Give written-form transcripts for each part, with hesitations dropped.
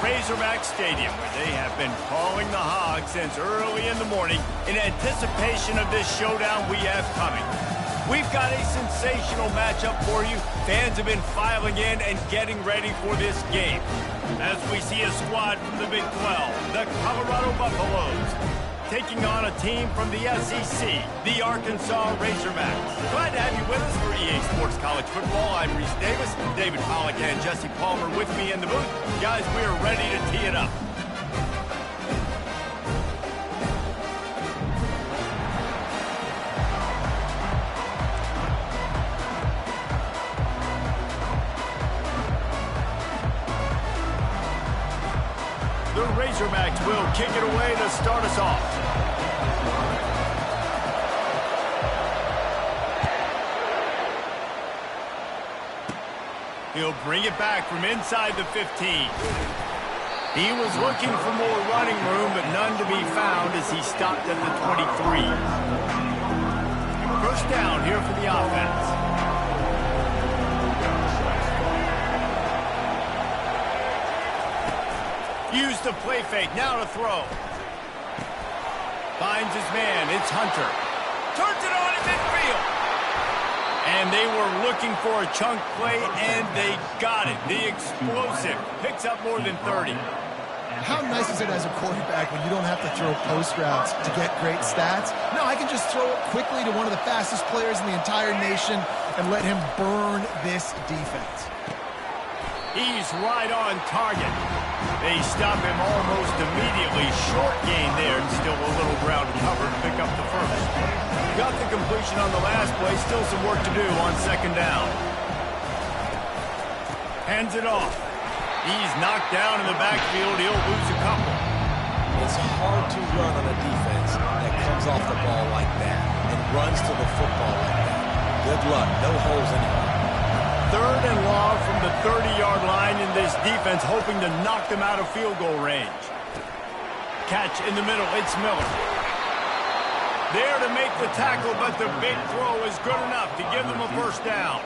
Razorback Stadium, where they have been calling the hog since early in the morning in anticipation of this showdown we have coming. We've got a sensational matchup for you. Fans have been filing in and getting ready for this game. As we see a squad from the Big 12, the Colorado Buffaloes, taking on a team from the SEC, the Arkansas Razorbacks. Glad to have you with us for EA Sports College Football. I'm Reese Davis, David Pollack and Jesse Palmer with me in the booth. Guys, we are ready to tee it up. The Razorbacks will kick it away to start us off. He'll bring it back from inside the 15. He was looking for more running room, but none to be found as he stopped at the 23. First down here for the offense. Used the play fake, now to throw. Finds his man, it's Hunter. Turns it on in midfield. And they were looking for a chunk play, and they got it. The explosive picks up more than 30. How nice is it as a quarterback when you don't have to throw post routes to get great stats? No, I can just throw it quickly to one of the fastest players in the entire nation and let him burn this defense. He's right on target. They stop him almost immediately. Short gain there, and still a little ground cover to pick up the first. Got the completion on the last play. Still some work to do on second down. Hands it off. He's knocked down in the backfield. He'll lose a couple. It's hard to run on a defense that comes off the ball like that and runs to the football like that. Good luck. No holes anywhere. Third and long from the 30-yard line in this defense, hoping to knock them out of field goal range. Catch in the middle, it's Miller. There to make the tackle, but the big throw is good enough to give them a first down.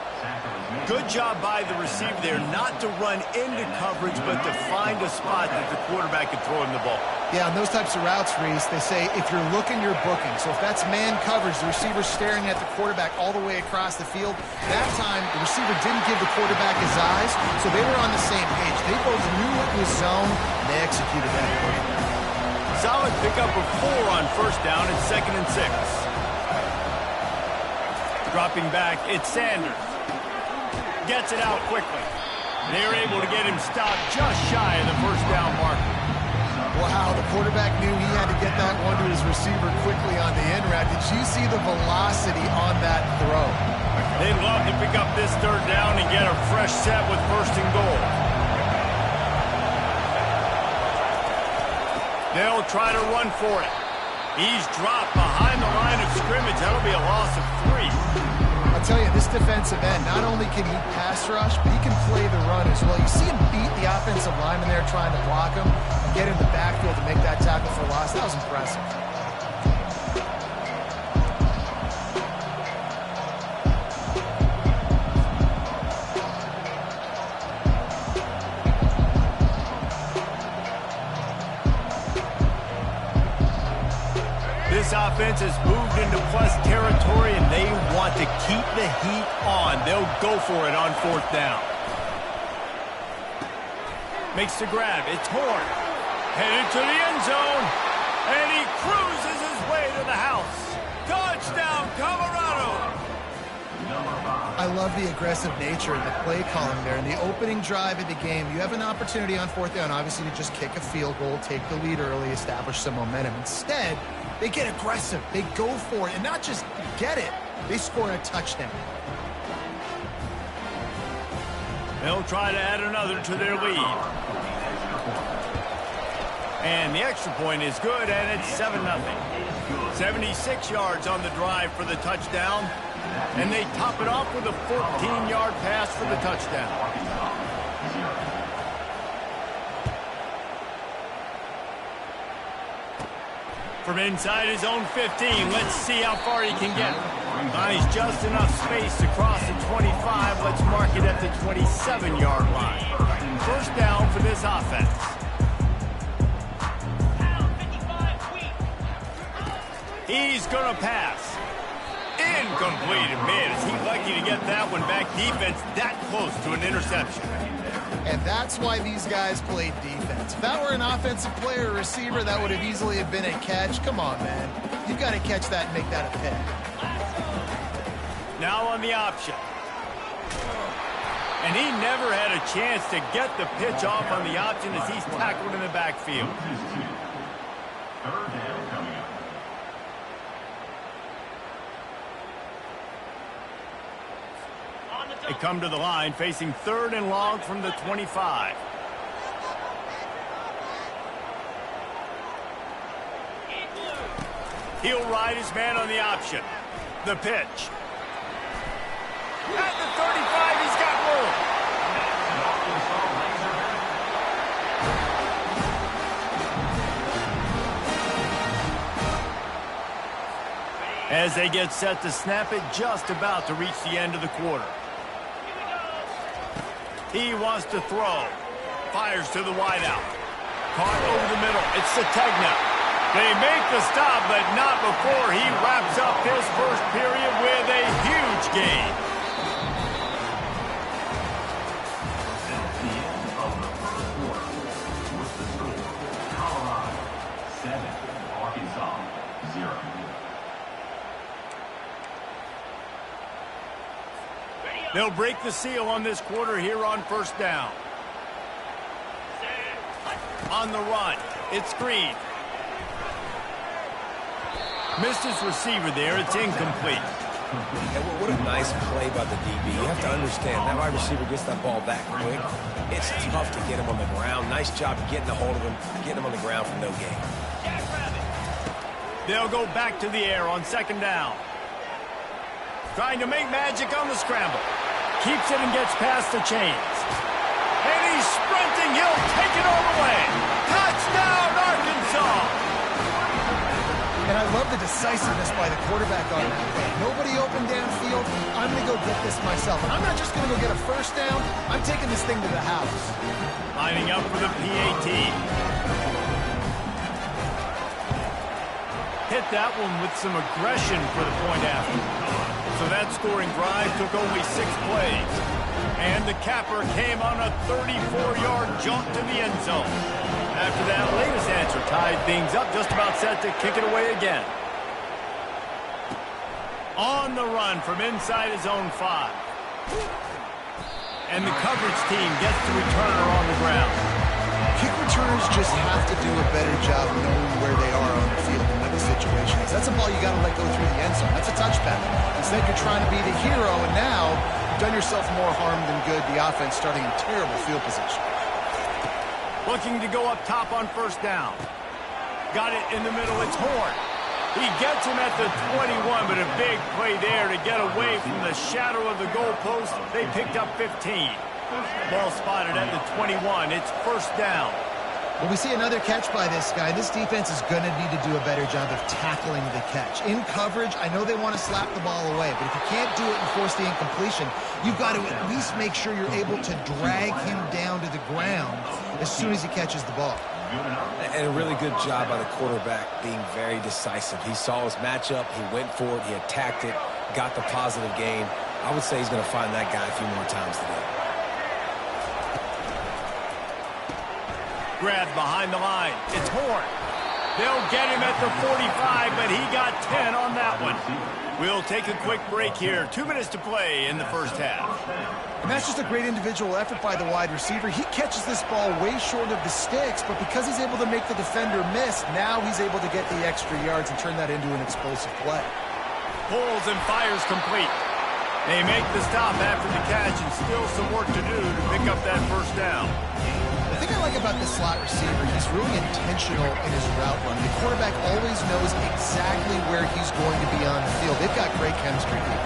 Good job by the receiver there, not to run into coverage, but to find a spot that the quarterback can throw him the ball. Yeah, on those types of routes, Reese, they say if you're looking, you're booking. So if that's man coverage, the receiver's staring at the quarterback all the way across the field, that time the receiver didn't give the quarterback his eyes, so they were on the same page. They both knew it was zone, and they executed that play. Solid pickup of 4 on first down and 2nd and 6. Dropping back, it's Sanders. Gets it out quickly. They're able to get him stopped just shy of the first down marker. Wow, the quarterback knew he had to get that one to his receiver quickly on the in route. Did you see the velocity on that throw? They'd love to pick up this third down and get a fresh set with first and goal. They'll try to run for it. He's dropped behind the line of scrimmage. That'll be a loss of 3. I'll tell you, this defensive end, not only can he pass rush, but he can play the run as well. You see him beat the offensive lineman there trying to block him and get in the backfield to make that tackle for loss. That was impressive. This offense has moved into plus territory, and they want to keep the heat on. They'll go for it on fourth down. Makes the grab. It's Horn. Headed to the end zone, and he cruises his way to the house. Touchdown, Colorado! I love the aggressive nature of the play calling there. In the opening drive of the game, you have an opportunity on fourth down, obviously, to just kick a field goal, take the lead early, establish some momentum. Instead, they get aggressive. They go for it. And not just get it, they score a touchdown. They'll try to add another to their lead. And the extra point is good, and it's 7-0. 76 yards on the drive for the touchdown. And they top it off with a 14-yard pass for the touchdown. From inside his own 15, let's see how far he can get. Finds just enough space to cross the 25. Let's mark it at the 27-yard line. First down for this offense. He's going to pass. Incomplete. Man, is he lucky to get that one back. Defense that close to an interception. And that's why these guys played defense. If that were an offensive player or receiver, that would have easily have been a catch. Come on, man. You've got to catch that and make that a pick. Now on the option. And he never had a chance to get the pitch off on the option as he's tackled in the backfield. Third down coming up. They come to the line facing 3rd and long from the 25. He'll ride his man on the option. The pitch. At the 35, he's got room. As they get set to snap it, just about to reach the end of the quarter. He wants to throw. Fires to the wideout. Caught over the middle. It's Sategna. They make the stop, but not before he wraps up his first period with a huge gain. That's the end of the first quarter. With the score, Colorado 7, Arkansas 0. They'll break the seal on this quarter here on 1st down. On the run, it's Green. Missed his receiver there. It's incomplete. And what a nice play by the DB. You have to understand, that wide receiver gets that ball that quick. It's tough to get him on the ground. Nice job getting a hold of him, getting him on the ground for no gain. They'll go back to the air on 2nd down. Trying to make magic on the scramble. Keeps it and gets past the chains. And he's sprinting. He'll take it all the way. Touchdown, Arkansas! And I love the decisiveness by the quarterback on that play. Nobody open downfield. I'm going to go get this myself. And I'm not just going to go get a 1st down. I'm taking this thing to the house. Lining up for the PAT. Hit that one with some aggression for the point after. So that scoring drive took only 6 plays. And the capper came on a 34-yard jaunt to the end zone. After that latest answer tied things up, just about set to kick it away again. On the run from inside his own 5. And the coverage team gets the returner on the ground. Kick returners just have to do a better job knowing where they are on the field and what the situation is. That's a ball you got to let go through the end zone. That's a touchback. Instead, you're trying to be the hero, and now you've done yourself more harm than good. The offense starting in terrible field position. Looking to go up top on 1st down. Got it in the middle. It's Horn. He gets him at the 21, but a big play there to get away from the shadow of the goalpost. They picked up 15. Ball spotted at the 21. It's 1st down. Well, we see another catch by this guy. This defense is going to need to do a better job of tackling the catch. In coverage, I know they want to slap the ball away, but if you can't do it and force the incompletion, you've got to at least make sure you're able to drag him down to the ground as soon as he catches the ball. And a really good job by the quarterback being very decisive. He saw his matchup, he went for it, he attacked it, got the positive gain. I would say he's going to find that guy a few more times today. Grab behind the line. It's Horn. They'll get him at the 45, but he got 10 on that one. We'll take a quick break here. 2 minutes to play in the 1st half. And that's just a great individual effort by the wide receiver. He catches this ball way short of the sticks, but because he's able to make the defender miss, now he's able to get the extra yards and turn that into an explosive play. Pulls and fires complete. They make the stop after the catch and still some work to do to pick up that 1st down. The thing I like about the slot receiver, he's really intentional in his route run. The quarterback always knows exactly where he's going to be on the field. They've got great chemistry here.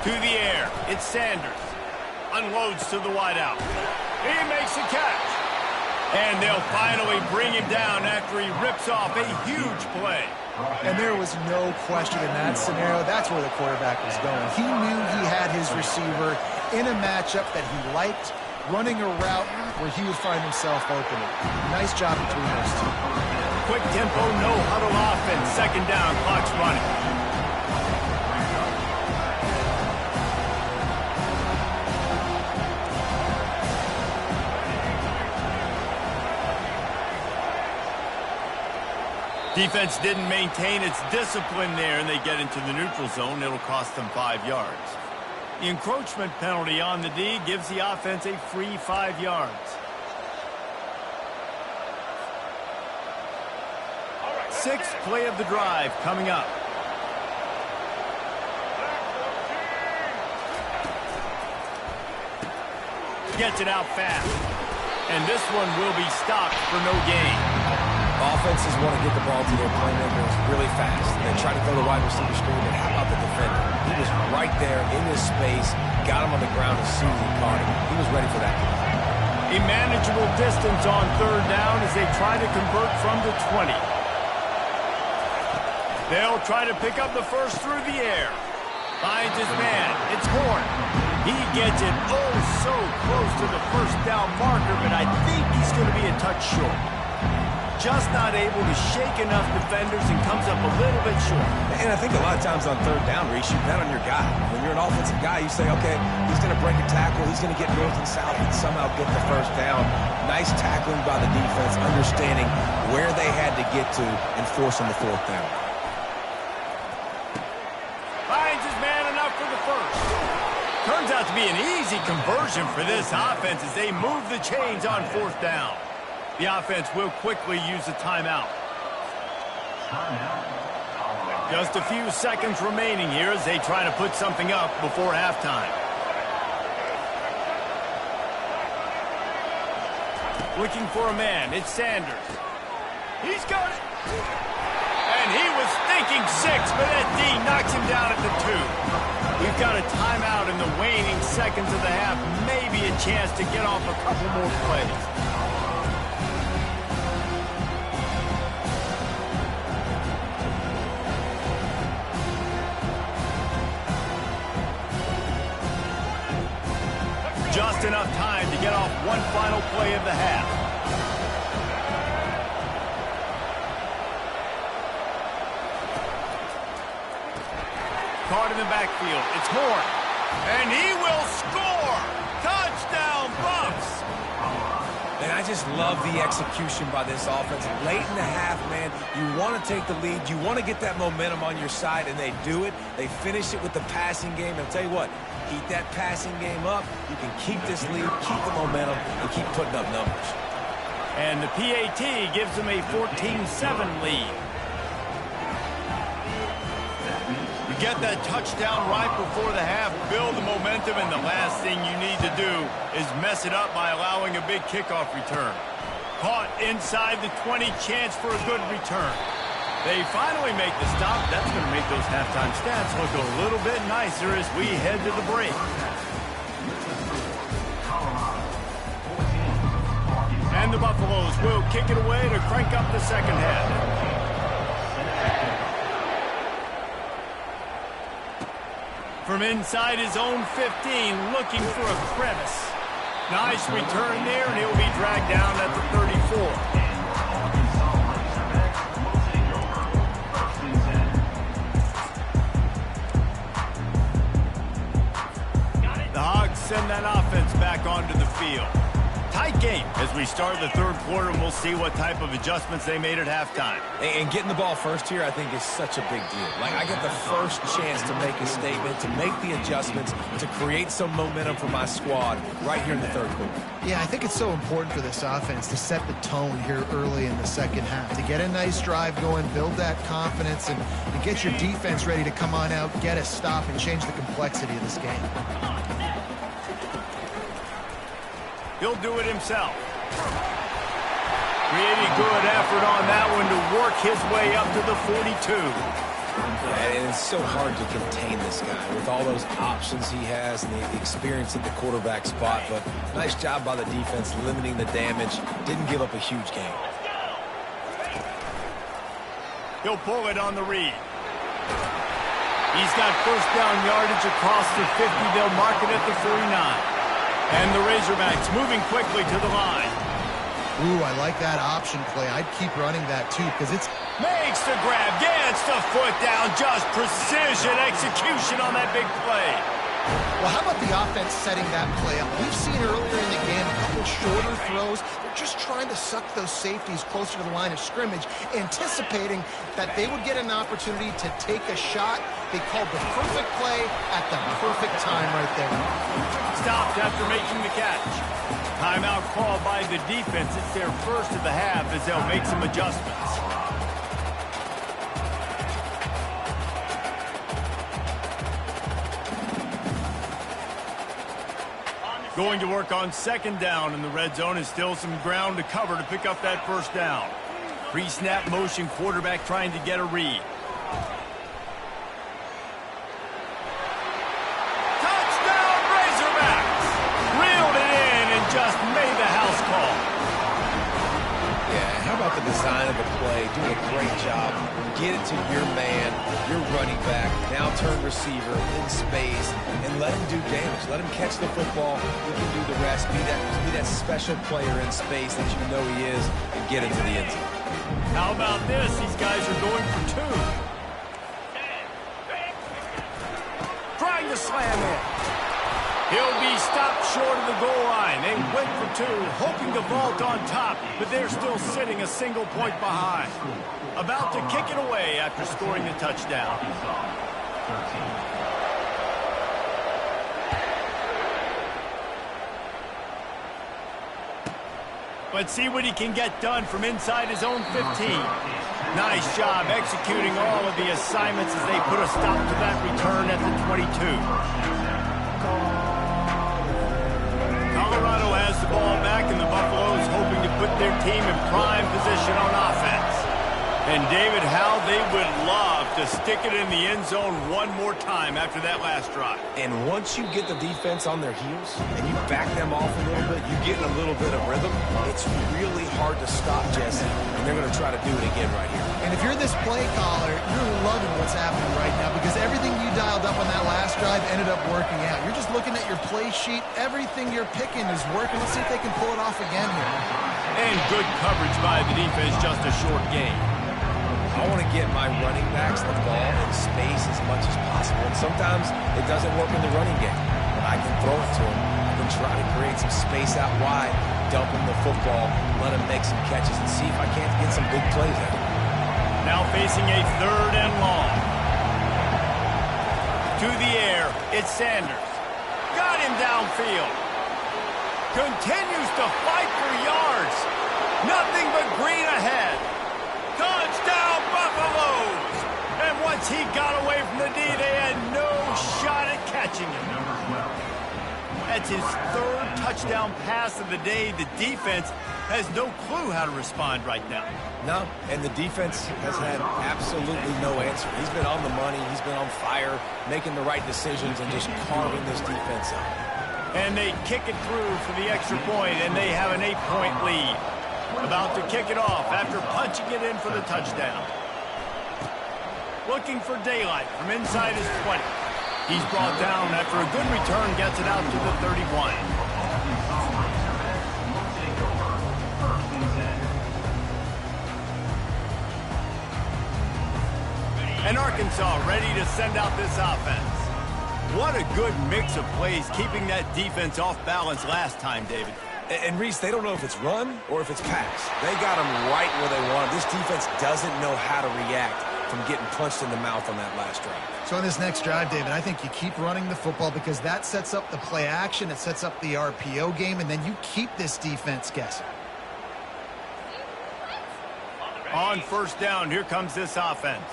To the air, it's Sanders. Unloads to the wideout. He makes a catch. And they'll finally bring him down after he rips off a huge play. And there was no question in that scenario. That's where the quarterback was going. He knew he had his receiver in a matchup that he liked, running a route where he would find himself open. Nice job between those two. Quick tempo, no huddle offense. Second down, clock's running. Defense didn't maintain its discipline there, and they get into the neutral zone. It'll cost them 5 yards. The encroachment penalty on the D gives the offense a free 5 yards. Sixth play of the drive coming up. Gets it out fast. And this one will be stopped for no gain. Offenses want to get the ball to their playmakers really fast. They try to throw the wide receiver screen, but how about the defender? He was right there in his space, got him on the ground as soon as he caught him. He was ready for that. A manageable distance on third down as they try to convert from the 20. They'll try to pick up the first through the air. Finds his man. It's Horn. He gets it oh so close to the first down marker, but I think he's going to be a touch short. Just not able to shake enough defenders and comes up a little bit short. And I think a lot of times on third down, Reese, you bet on your guy. When you're an offensive guy, you say, okay, he's going to break a tackle, he's going to get north and south and somehow get the first down. Nice tackling by the defense, understanding where they had to get to and forcing the fourth down. Finds his man enough for the first. Turns out to be an easy conversion for this offense as they move the chains on fourth down. The offense will quickly use a timeout. Just a few seconds remaining here as they try to put something up before halftime. Looking for a man. It's Sanders. He's got it. And he was thinking 6, but that D knocks him down at the 2. We've got a timeout in the waning seconds of the half. Maybe a chance to get off a couple more plays. Just enough time to get off one final play of the half. Caught in the backfield. It's Horn. And he will score! Touchdown, Bucks! And I just love the execution by this offense. Late in the half, man, you want to take the lead. You want to get that momentum on your side, and they do it. They finish it with the passing game. And I'll tell you what, keep that passing game up. You can keep this lead, keep the momentum, and keep putting up numbers. And the PAT gives them a 14-7 lead. You get that touchdown right before the half, build the momentum, and the last thing you need to do is mess it up by allowing a big kickoff return. Caught inside the 20, chance for a good return. They finally make the stop. That's going to make those halftime stats look a little bit nicer as we head to the break. And the Buffaloes will kick it away to crank up the second half. From inside his own 15, looking for a crevice. Nice return there, and he'll be dragged down at the 34. Send that offense back onto the field. Tight game as we start the third quarter, and we'll see what type of adjustments they made at halftime. And getting the ball first here, I think, is such a big deal. Like, I get the first chance to make a statement, to make the adjustments, to create some momentum for my squad right here in the third quarter. Yeah, I think it's so important for this offense to set the tone here early in the second half, to get a nice drive going, build that confidence, and get your defense ready to come on out, get a stop, and change the complexity of this game. He'll do it himself. Really good effort on that one to work his way up to the 42. And it's so hard to contain this guy with all those options he has and the experience at the quarterback spot. But nice job by the defense limiting the damage. Didn't give up a huge game. He'll pull it on the read. He's got first down yardage across the 50. They'll mark it at the 49. And the Razorbacks moving quickly to the line. Ooh, I like that option play. I'd keep running that too because it's... Makes the grab, gets the foot down, just precision execution on that big play. Well, how about the offense setting that play up? We've seen earlier in the game a couple shorter throws. They're just trying to suck those safeties closer to the line of scrimmage, anticipating that they would get an opportunity to take a shot. They called the perfect play at the perfect time right there. Stopped after making the catch. Timeout called by the defense. It's their first of the half as they'll make some adjustments. Going to work on second down in the red zone, and still some ground to cover to pick up that first down. Pre-snap motion, quarterback trying to get a read. Touchdown Razorbacks! Reeled it in and just made the house call. Yeah, how about the design of the play? Doing a great job. Get it to your man, your running back, now turn receiver in space, and let him do damage. Let him catch the football. He can do the rest. Be that special player in space that you know he is, and get into the end zone. How about this? These guys are going for two. Trying to slam it. He'll be stopped short of the goal line. They went for two, hoping to vault on top, but they're still sitting a single point behind. About to kick it away after scoring the touchdown. Let's see what he can get done from inside his own 15. Nice job executing all of the assignments as they put a stop to that return at the 22. Colorado has the ball back, and the Buffaloes hoping to put their team in prime position on offense. And David, how they would love to stick it in the end zone one more time after that last drive. And once you get the defense on their heels and you back them off a little bit, you get in a little bit of rhythm, it's really hard to stop, Jesse. And they're going to try to do it again right here. And if you're this play caller, you're loving what's happening right now because everything you dialed up on that last drive ended up working out. You're just looking at your play sheet. Everything you're picking is working. Let's see if they can pull it off again here. And good coverage by the defense, just a short game. I want to get my running backs the ball in space as much as possible. And sometimes it doesn't work in the running game, but I can throw it to him. I can try to create some space out wide, dump him the football, let him make some catches, and see if I can't get some big plays at him. Now facing a third and long. To the air, it's Sanders. Got him downfield. Continues to fight for yards. Nothing but green ahead. Touchdown, Buffaloes! And once he got away from the D, they had no shot at catching him. That's his third touchdown pass of the day. The defense has no clue how to respond right now. No, and the defense has had absolutely no answer. He's been on the money. He's been on fire, making the right decisions and just carving this defense up. And they kick it through for the extra point, and they have an 8-point lead. About to kick it off after punching it in for the touchdown. Looking for daylight from inside his 20. He's brought down after a good return, gets it out to the 31. And Arkansas ready to send out this offense. What a good mix of plays, keeping that defense off balance last time, David. And Reese, they don't know if it's run or if it's pass. They got them right where they want. This defense doesn't know how to react from getting punched in the mouth on that last drive. So on this next drive, David, I think you keep running the football because that sets up the play action, it sets up the RPO game, and then you keep this defense guessing. On first down, here comes this offense.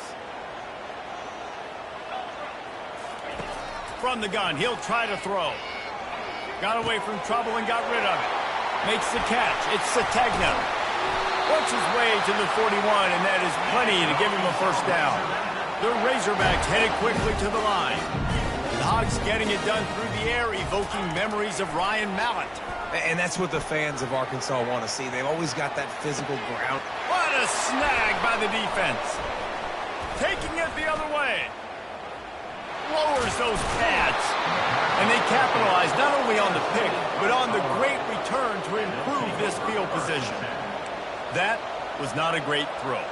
From the gun, he'll try to throw. Got away from trouble and got rid of it. Makes the catch. It's Sategna. Works his way to the 41, and that is plenty to give him a first down. The Razorbacks headed quickly to the line. The Hogs getting it done through the air, evoking memories of Ryan Mallett. And that's what the fans of Arkansas want to see. They've always got that physical ground. What a snag by the defense. Taking it the other way. Lowers those pads. And they capitalized not only on the pick, but on the great return to improve this field position. That was not a great throw.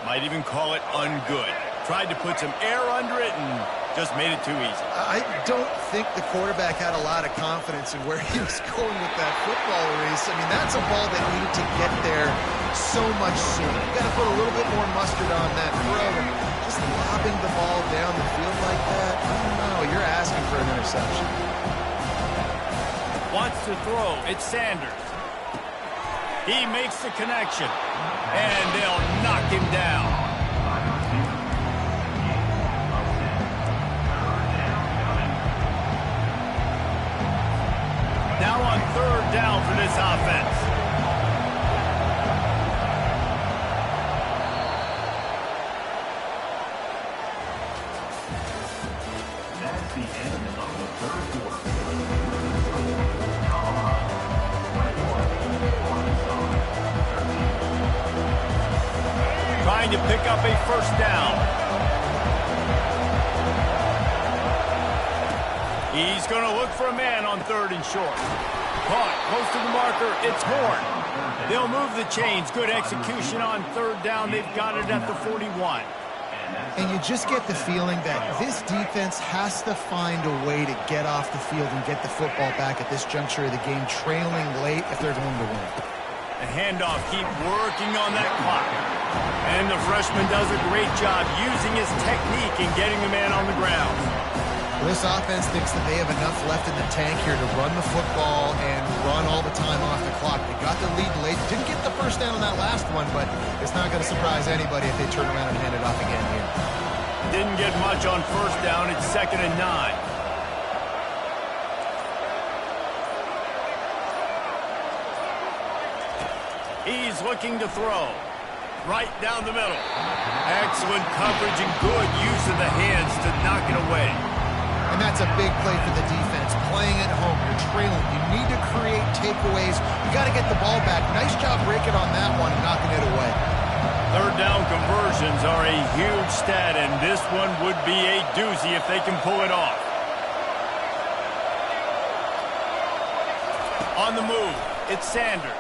Might even call it ungood. Tried to put some air under it and just made it too easy. I don't think the quarterback had a lot of confidence in where he was going with that football, Reese. I mean, that's a ball that needed to get there so much sooner. You got to put a little bit more mustard on that throw. And just lobbing the ball down the field like that, I don't know. You're asking for an interception. Wants to throw. It's Sanders. He makes the connection. And they'll knock him down. Now on third down for this offense. That's the end of the third quarter. Trying to pick up a first down. He's going to look for a man on third and short. Caught close to the marker. It's Horn. They'll move the chains. Good execution on third down. They've got it at the 41. And you just get the feeling that this defense has to find a way to get off the field and get the football back at this juncture of the game, trailing late if they're going to win. The handoff, keep working on that clock. And the freshman does a great job using his technique and getting the man on the ground. This offense thinks that they have enough left in the tank here to run the football and run all the time off the clock. They got the lead late. Didn't get the first down on that last one, but it's not going to surprise anybody if they turn around and hand it off again here. Didn't get much on first down. It's 2nd and 9. He's looking to throw. Right down the middle. Excellent coverage and good use of the hands to knock it away. And that's a big play for the defense. Playing at home, you're trailing. You need to create takeaways. You got to get the ball back. Nice job breaking on that one and knocking it away. Third down conversions are a huge stat, and this one would be a doozy if they can pull it off. On the move, it's Sanders.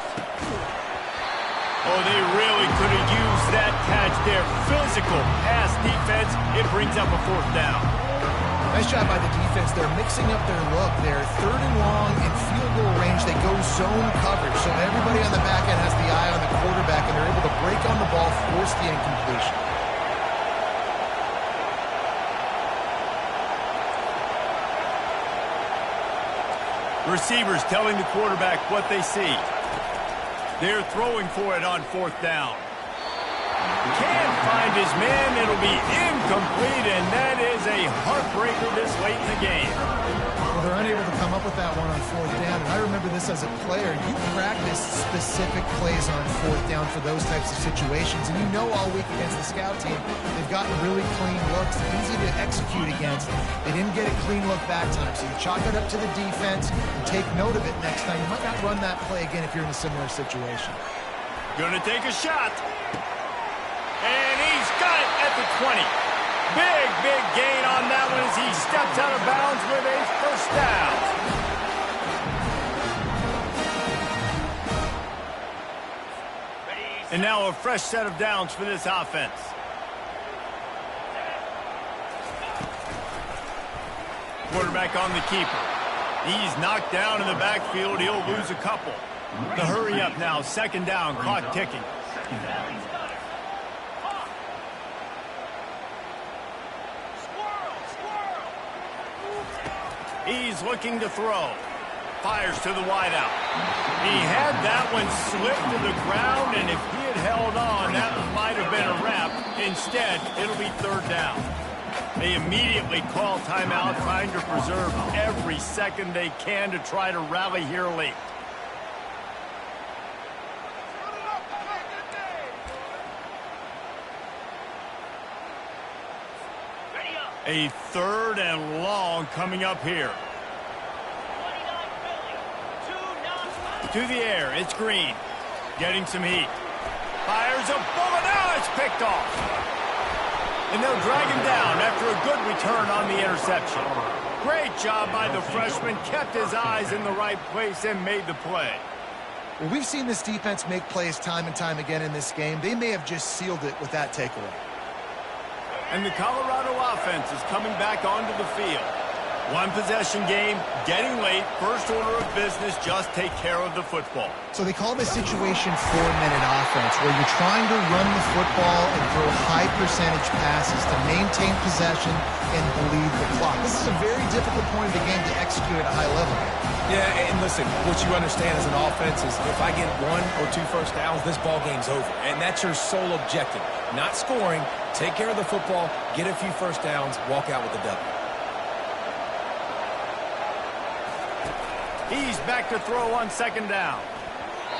Oh, they really could have used that catch there. Physical pass defense. It brings up a fourth down. Nice job by the defense. They're mixing up their look. They're third and long in field goal range. They go zone coverage. So everybody on the back end has the eye on the quarterback, and they're able to break on the ball, force the incompletion. Receivers telling the quarterback what they see. They're throwing for it on fourth down. Can't find his man. It'll be incomplete, and that is a heartbreaker this late in the game. Well, they're unable to come up with that one on fourth down. And I remember this as a player. You practice specific plays on fourth down for those types of situations. And you know all week against the scout team, they've gotten really clean looks, easy to execute against. They didn't get a clean look that time. So you chalk it up to the defense and take note of it next time. You might not run that play again if you're in a similar situation. Gonna take a shot. And he's got it at the 20. Big, big gain on that one as he steps out of bounds with a first down. And now a fresh set of downs for this offense. Quarterback on the keeper. He's knocked down in the backfield. He'll lose a couple. The hurry up now. 2nd down. Clock ticking. He's looking to throw. Fires to the wideout. He had that one slip to the ground, and if he had held on, that might have been a wrap. Instead, it'll be 3rd down. They immediately call timeout, trying to preserve every second they can to try to rally here late. A 3rd and long coming up here. To the air, it's Green. Getting some heat. Fires a bullet. Now it's picked off. And they'll drag him down after a good return on the interception. Great job by the freshman. Kept his eyes in the right place and made the play. Well, we've seen this defense make plays time and time again in this game. They may have just sealed it with that takeaway. And the Colorado offense is coming back onto the field. One possession game, getting late, first order of business, just take care of the football. So they call this situation 4-minute offense, where you're trying to run the football and throw high percentage passes to maintain possession and bleed the clock. This is a very difficult point of the game to execute at a high level. Yeah, and listen, what you understand as an offense is if I get 1 or 2 first downs, this ball game's over. And that's your sole objective. Not scoring, take care of the football, get a few first downs, walk out with the W. He's back to throw on second down.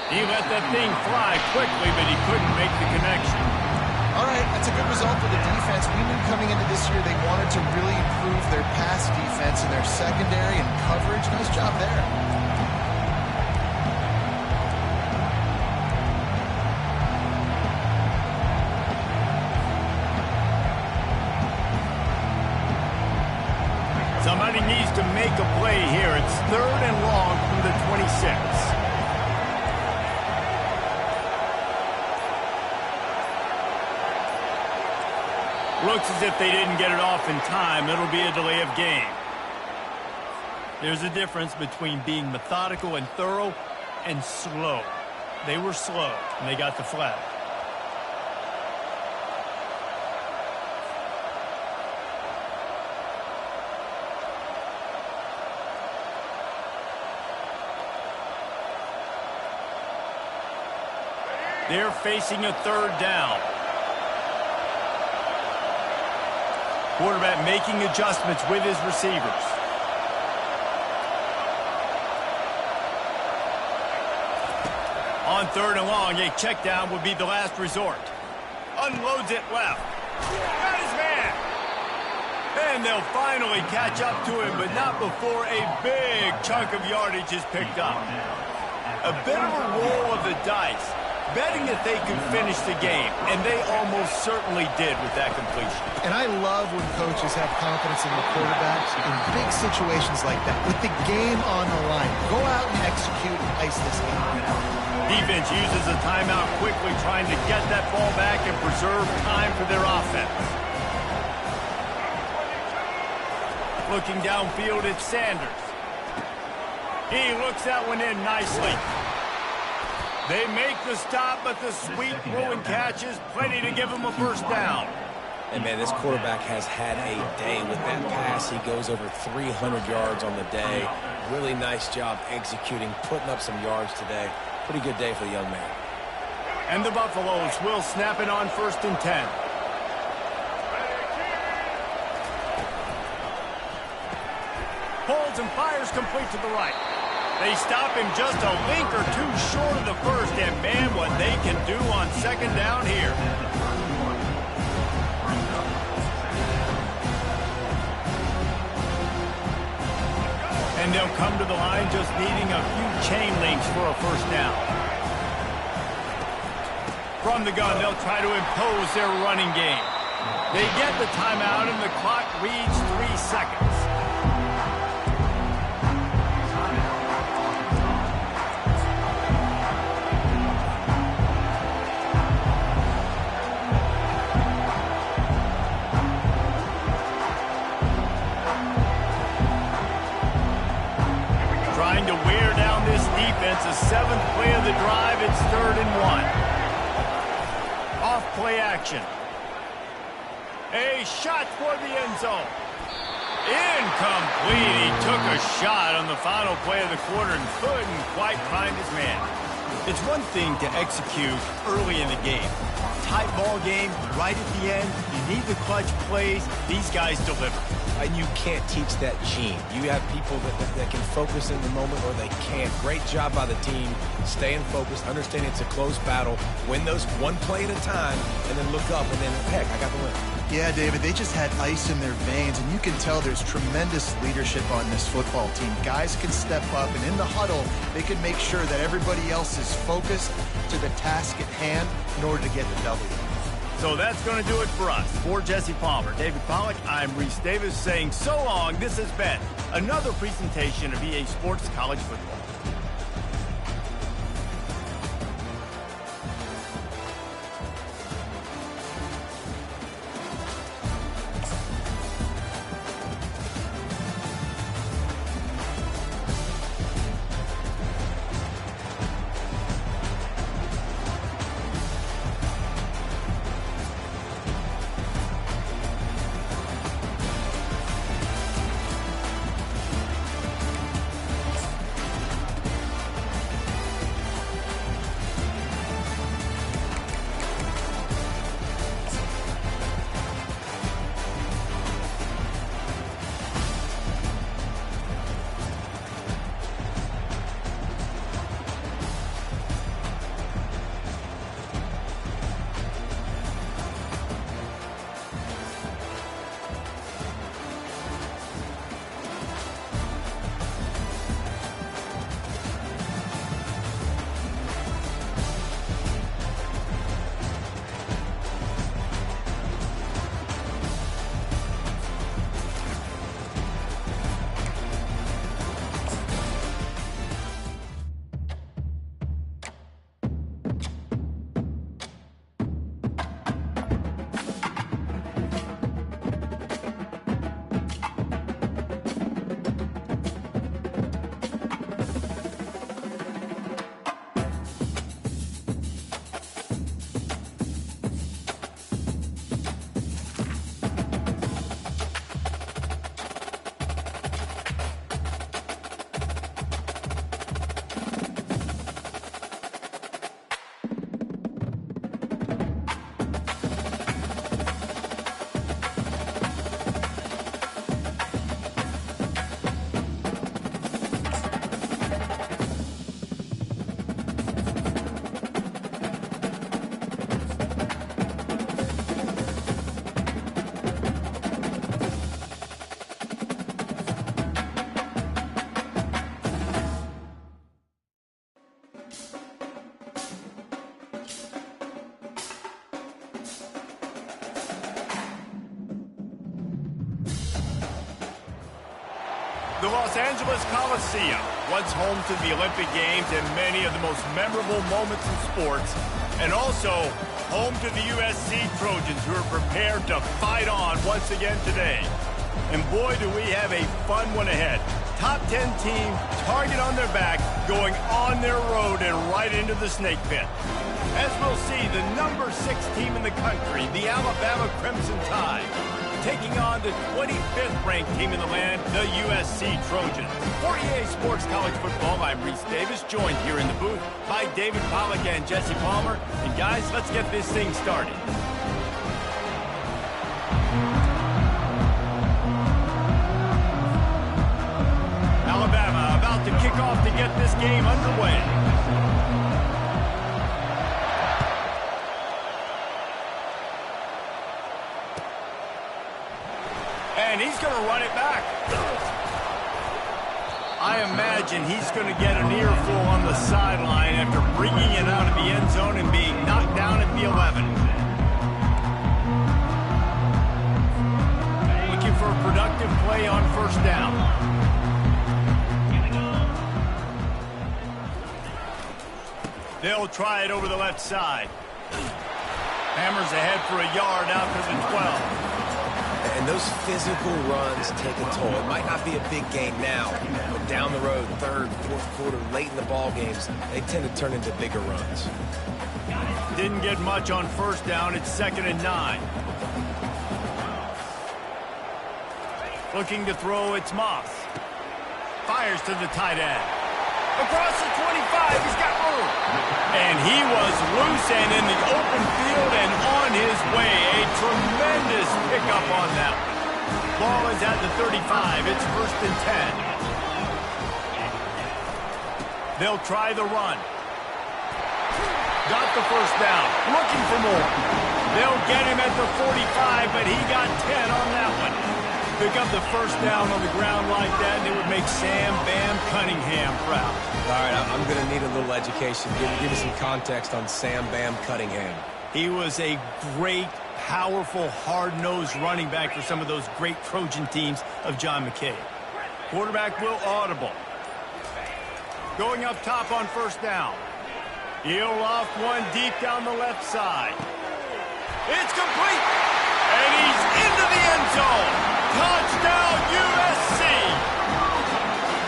He let that thing fly quickly, but he couldn't make the connection. All right, that's a good result for the defense. We knew coming into this year they wanted to really improve their pass defense and their secondary and coverage. Nice job there. Somebody needs to make a play here. It's 3rd and long from the 26. Looks as if they didn't get it off in time. It'll be a delay of game. There's a difference between being methodical and thorough and slow. They were slow, and they got the flag. They're facing a 3rd down. Quarterback making adjustments with his receivers. On 3rd and long, a check down would be the last resort. Unloads it left. Got his man. And they'll finally catch up to him, but not before a big chunk of yardage is picked up. A bit of a roll of the dice. Betting that they could finish the game, and they almost certainly did with that completion. And I love when coaches have confidence in the quarterbacks in big situations like that. With the game on the line, go out and execute and ice this game. Defense uses a timeout quickly, trying to get that ball back and preserve time for their offense. Looking downfield, it's Sanders. He looks that one in nicely. They make the stop, but the sweet throw and catch is plenty to give him a first down. And, man, this quarterback has had a day with that pass. He goes over 300 yards on the day. Really nice job executing, putting up some yards today. Pretty good day for the young man. And the Buffaloes will snap it on 1st and 10. Holds and fires complete to the right. They stop him just a link or two short of the first, and man, what they can do on second down here. And they'll come to the line just needing a few chain links for a first down. From the gun, they'll try to impose their running game. They get the timeout, and the clock reads 3 seconds. Trying to wear down this defense. A 7th play of the drive. It's 3rd and 1. Off play action. A shot for the end zone. Incomplete. He took a shot on the final play of the quarter and couldn't quite find his man. It's one thing to execute early in the game. Tight ball game, right at the end. You need the clutch plays. These guys deliver. And you can't teach that gene. You have people that can focus in the moment or they can't. Great job by the team, staying focused, understanding it's a close battle, win those one play at a time, and then look up, and then, heck, I got the win. Yeah, David, they just had ice in their veins, and you can tell there's tremendous leadership on this football team. Guys can step up, and in the huddle, they can make sure that everybody else is focused to the task at hand in order to get the W. So that's going to do it for us. For Jesse Palmer, David Pollack, I'm Reese Davis saying so long. This has been another presentation of EA Sports College Football. The Los Angeles Coliseum, once home to the Olympic Games and many of the most memorable moments in sports, and also home to the USC Trojans, who are prepared to fight on once again today. And boy, do we have a fun one ahead. Top 10 team, target on their back, going on their road and right into the snake pit. As we'll see, the number 6 team in the country, the Alabama Crimson Tide, taking on the 25th ranked team in the land, the USC Trojans. For EA Sports College Football, I'm Reese Davis, joined here in the booth by David Pollack and Jesse Palmer. And guys, let's get this thing started. Alabama about to kick off to get this game underway. And he's going to run it back. I imagine he's going to get an earful on the sideline after bringing it out of the end zone and being knocked down at the 11. Looking for a productive play on first down. They'll try it over the left side. Hammers ahead for a yard out to the 12. And those physical runs take a toll. It might not be a big game now, but down the road, third, fourth quarter, late in the ball games, they tend to turn into bigger runs. Didn't get much on first down. It's 2nd and 9. Looking to throw, it's Moss. Fires to the tight end. Across the 25, he's got room. And he was loose and in the open field and on his way. A tremendous pickup on that one. Ball is at the 35. It's 1st and 10. They'll try the run. Got the first down. Looking for more. They'll get him at the 45, but he got 10 on that one. Pick up the first down on the ground like that, and it would make Sam Bam Cunningham proud. All right, I'm going to need a little education. Give me some context on Sam Bam Cunningham. He was a great, powerful, hard-nosed running back for some of those great Trojan teams of John McKay. Quarterback will audible. Going up top on first down. He'll loft one deep down the left side. It's complete. And he's into the end zone. Touchdown, USC.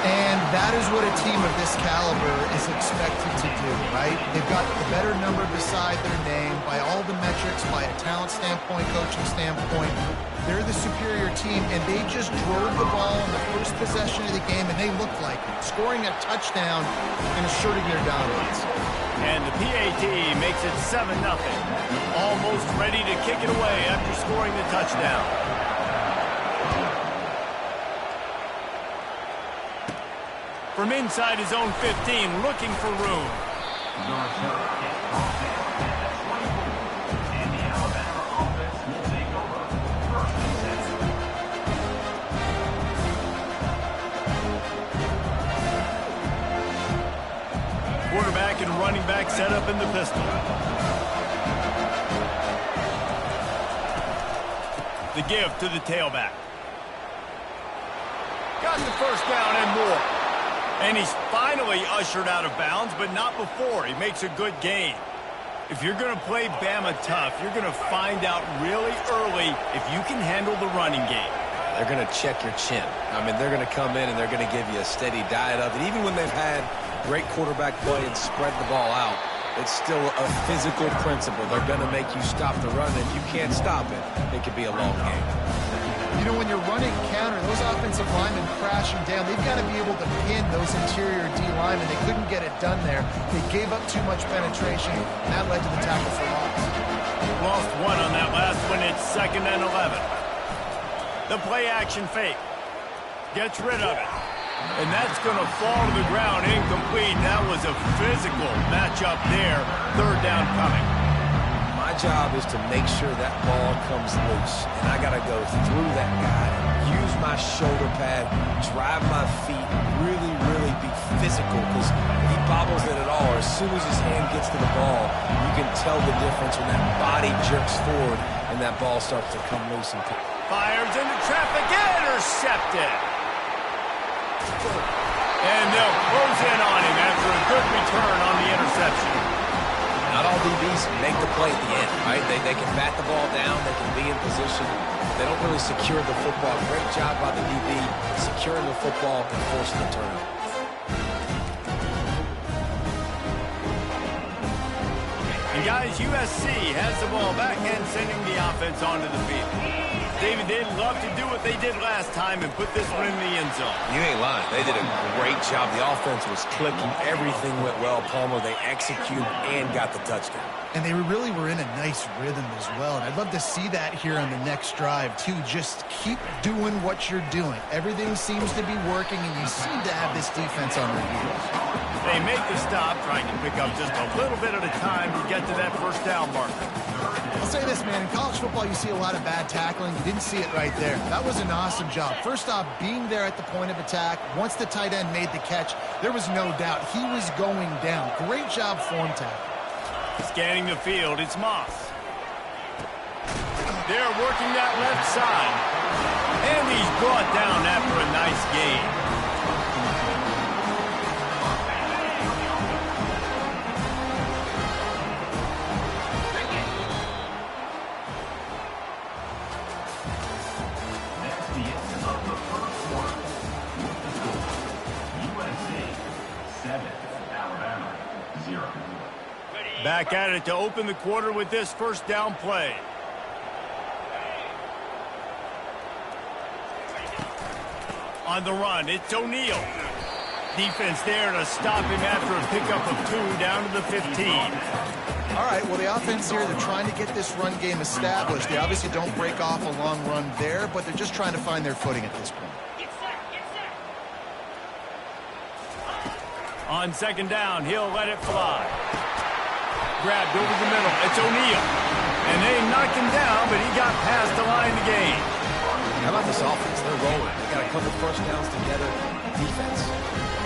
And that is what a team of this caliber is expected to do, right? They've got the better number beside their name by all the metrics, by a talent standpoint, coaching standpoint. They're the superior team, and they just drove the ball in the first possession of the game, and they looked like it, scoring a touchdown and asserting their dominance. And the PAT makes it 7-0. Almost ready to kick it away after scoring the touchdown. From inside his own 15, looking for room. Quarterback and running back set up in the pistol. The give to the tailback. Got the first down and more. And he's finally ushered out of bounds, but not before. He makes a good gain. If you're going to play Bama tough, you're going to find out really early if you can handle the running game. They're going to check your chin. I mean, they're going to come in and they're going to give you a steady diet of it. Even when they've had great quarterback play and spread the ball out, it's still a physical principle. They're going to make you stop the run. If you can't stop it, it could be a long game. You know, when you're running counter, those offensive linemen crashing down, they've got to be able to pin those interior D linemen. They couldn't get it done there. They gave up too much penetration, and that led to the tackle for loss. Lost one on that last one. It's 2nd and 11. The play action fake. Gets rid of it. And that's going to fall to the ground incomplete. That was a physical matchup there. 3rd down coming. My job is to make sure that ball comes loose. And I got to go through that guy, use my shoulder pad, drive my feet, really, really be physical. Because if he bobbles it at all, or as soon as his hand gets to the ball, you can tell the difference when that body jerks forward and that ball starts to come loose. And fires into traffic, intercepted. And they'll close in on him after a good return on the interception. Not all DBs make the play at the end, right? They can bat the ball down, they can be in position. They don't really secure the football. Great job by the DB securing the football and forcing the turnover. And guys, USC has the ball back and sending the offense onto the field. David, they'd love to do what they did last time and put this one in the end zone. You ain't lying. They did a great job. The offense was clicking. Everything went well. Palmer, they executed and got the touchdown. And they really were in a nice rhythm as well. And I'd love to see that here on the next drive, too. Just keep doing what you're doing. Everything seems to be working, and you seem to have this defense on their heels. They make the stop, trying to pick up just a little bit at a time to get to that first down marker. I'll say this, man. In college football, you see a lot of bad tackling. You didn't see it right there. That was an awesome job. First off, being there at the point of attack. Once the tight end made the catch, there was no doubt he was going down. Great job form tackle. Scanning the field, it's Moss. They're working that left side. And he's brought down after a nice gain. Back at it to open the quarter with this first down play. On the run, it's O'Neal. Defense there to stop him after a pickup of 2 down to the 15. All right, well, the offense here, they're trying to get this run game established. They obviously don't break off a long run there, but they're just trying to find their footing at this point. On second down, he'll let it fly. Grabbed over the middle. It's O'Neal. And they knocked him down, but he got past the line to gain. How about this offense? They're rolling. They got a couple first downs together. Defense.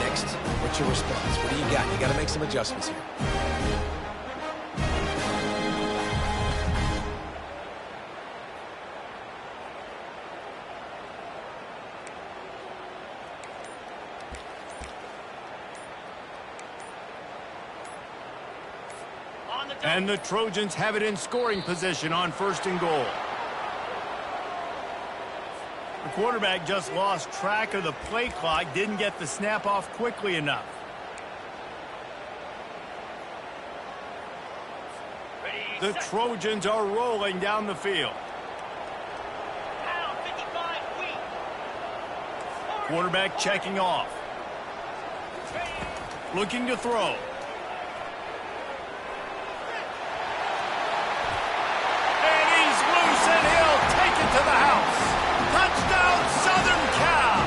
Next, what's your response? What do you got? You got to make some adjustments here. And the Trojans have it in scoring position on 1st and goal. The quarterback just lost track of the play clock, didn't get the snap off quickly enough. The Trojans are rolling down the field. Quarterback checking off. Looking to throw. And he's loose, and he'll take it to the house. Touchdown, Southern Cal!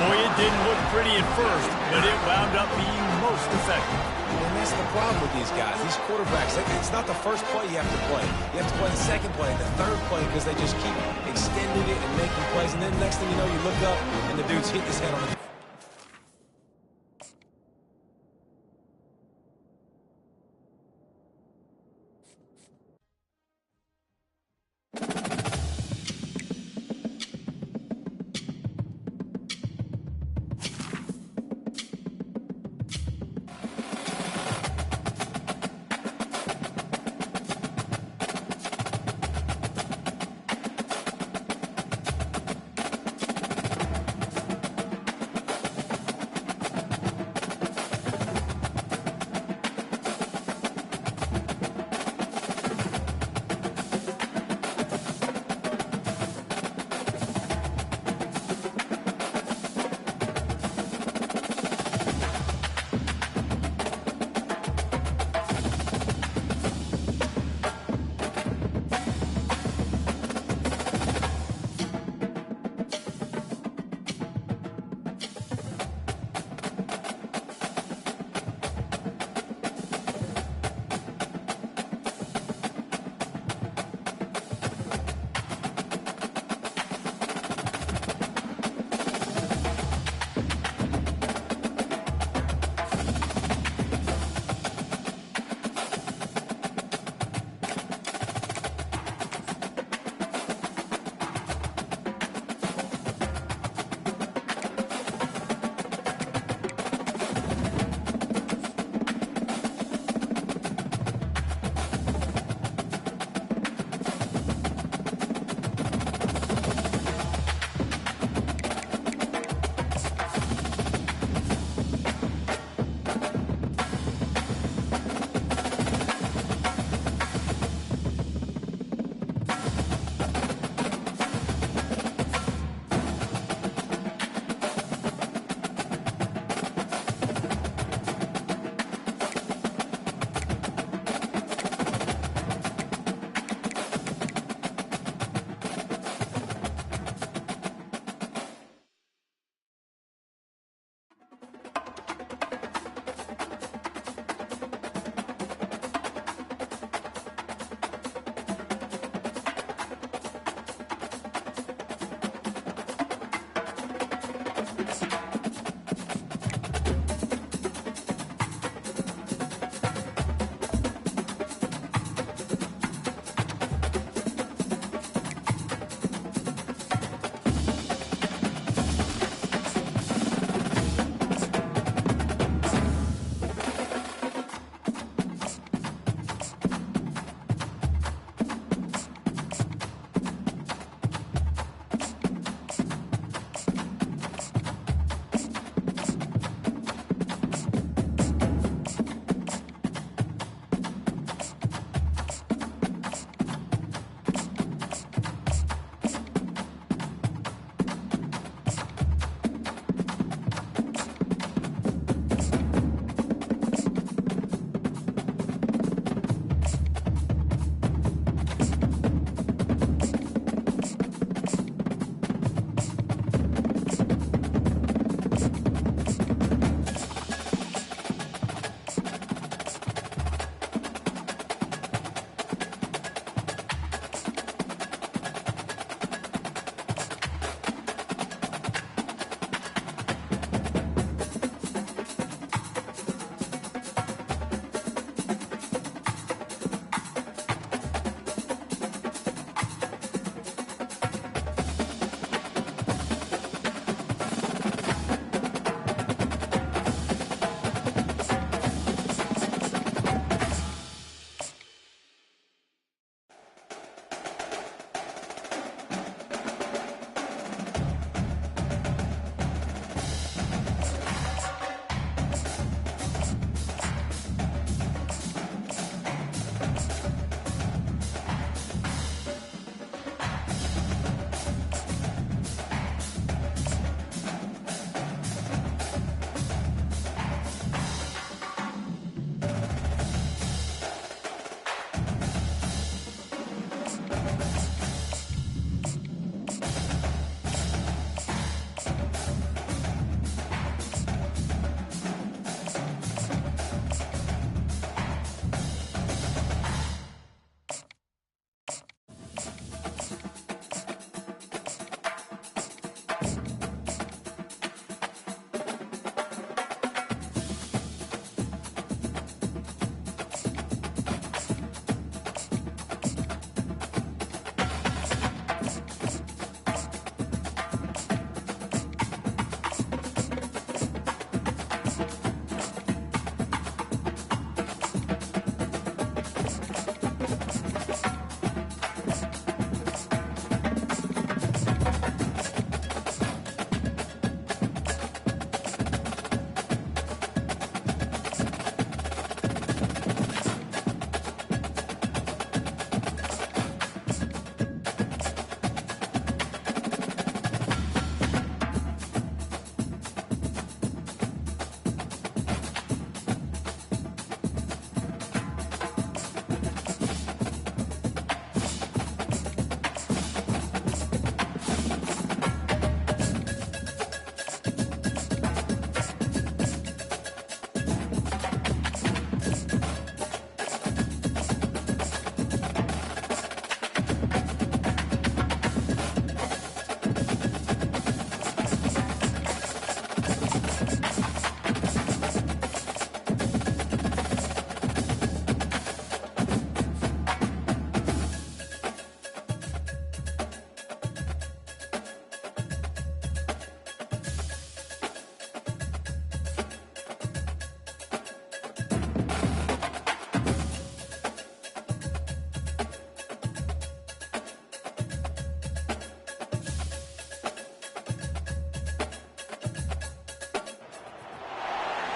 Boy, it didn't look pretty at first, but it wound up being most effective. And that's the problem with these guys, these quarterbacks. It's not the first play you have to play. You have to play the second play, the third play, because they just keep extending it and making plays. And then next thing you know, you look up, and the dude's hit his head on the...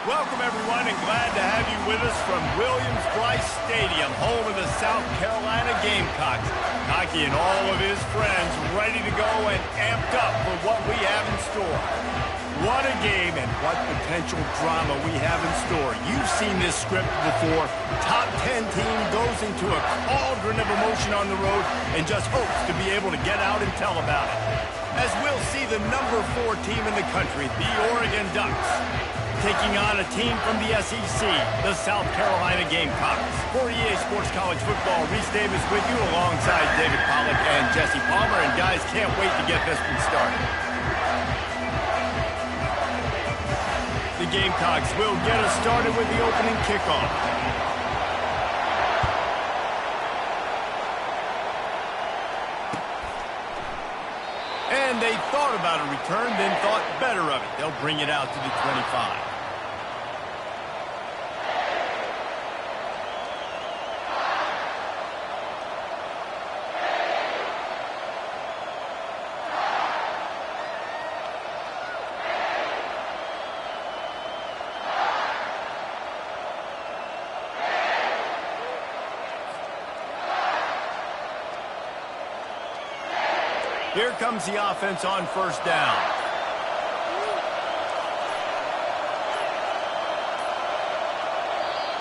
Welcome, everyone, and glad to have you with us from Williams-Brice Stadium, home of the South Carolina Gamecocks. Ncaa and all of his friends ready to go and amped up for what we have in store. What a game and what potential drama we have in store. You've seen this script before. Top 10 team goes into a cauldron of emotion on the road and just hopes to be able to get out and tell about it. As we'll see the number 4 team in the country, the Oregon Ducks, taking on a team from the SEC, the South Carolina Gamecocks. For EA Sports College Football, Reese Davis with you alongside David Pollack and Jesse Palmer. And guys, can't wait to get this one started. The Gamecocks will get us started with the opening kickoff. And they thought about a return, then thought better of it. They'll bring it out to the 25. Here comes the offense on first down.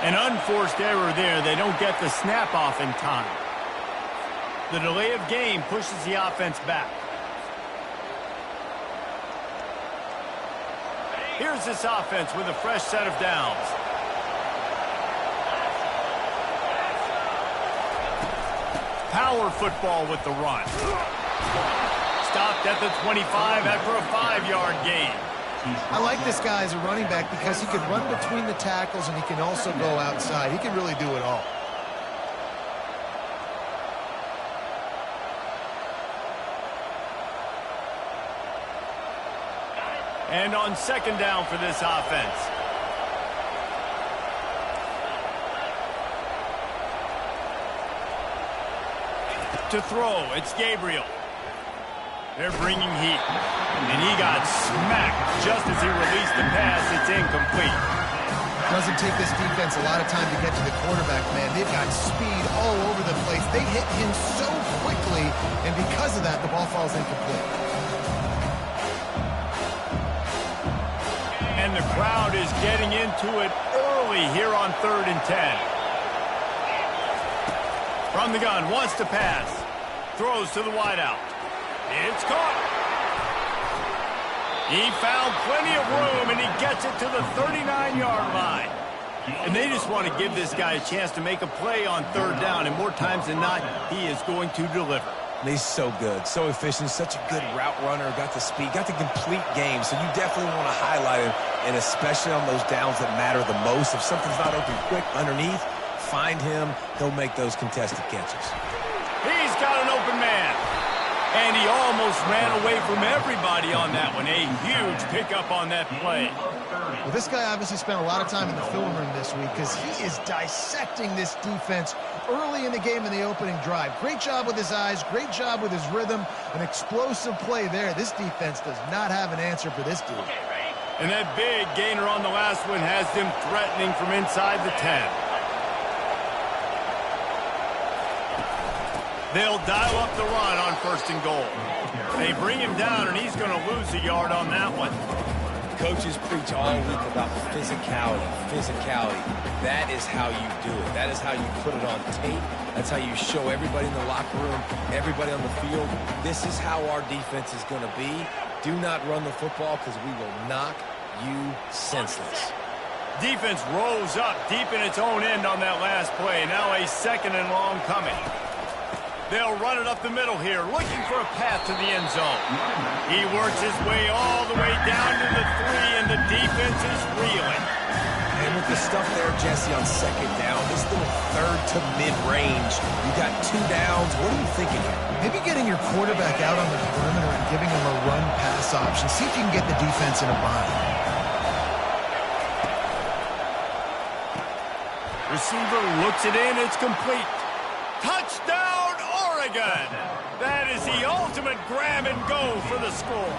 An unforced error there. They don't get the snap off in time. The delay of game pushes the offense back. Here's this offense with a fresh set of downs. Power football with the run. Stopped at the 25 after a 5-yard gain. I like this guy as a running back because he can run between the tackles and he can also go outside. He can really do it all. And on second down for this offense. To throw, it's Gabriel. They're bringing heat. And he got smacked just as he released the pass. It's incomplete. Doesn't take this defense a lot of time to get to the quarterback, man. They've got speed all over the place. They hit him so quickly, and because of that, the ball falls incomplete. And the crowd is getting into it early here on 3rd and 10. From the gun, wants to pass. Throws to the wideout. It's caught. He found plenty of room, and he gets it to the 39-yard line. And they just want to give this guy a chance to make a play on 3rd down, and more times than not, he is going to deliver. He's so good, so efficient, such a good route runner, got the speed, got the complete game. So you definitely want to highlight him, and especially on those downs that matter the most. If something's not open quick underneath, find him. He'll make those contested catches. He's got an open man. And he almost ran away from everybody on that one. A huge pickup on that play. Well, this guy obviously spent a lot of time in the film room this week because he is dissecting this defense early in the game in the opening drive. Great job with his eyes, great job with his rhythm, an explosive play there. This defense does not have an answer for this dude. And that big gainer on the last one has them threatening from inside the 10. They'll dial up the run on 1st and goal. They bring him down, and he's going to lose a yard on that one. Coaches preach all week about physicality. That is how you do it. That is how you put it on tape. That's how you show everybody in the locker room, everybody on the field. This is how our defense is going to be. Do not run the football because we will knock you senseless. Defense rolls up deep in its own end on that last play. Now a 2nd and long coming. They'll run it up the middle here, looking for a path to the end zone. He works his way all the way down to the 3, and the defense is reeling. And with the stuff there, Jesse, on 2nd down, this little 3rd to mid-range, you got 2 downs. What are you thinking here? Maybe getting your quarterback out on the perimeter and giving him a run-pass option. See if you can get the defense in a bind. Receiver looks it in. It's complete. Touchdown, Oregon! That is the ultimate grab and go for the score.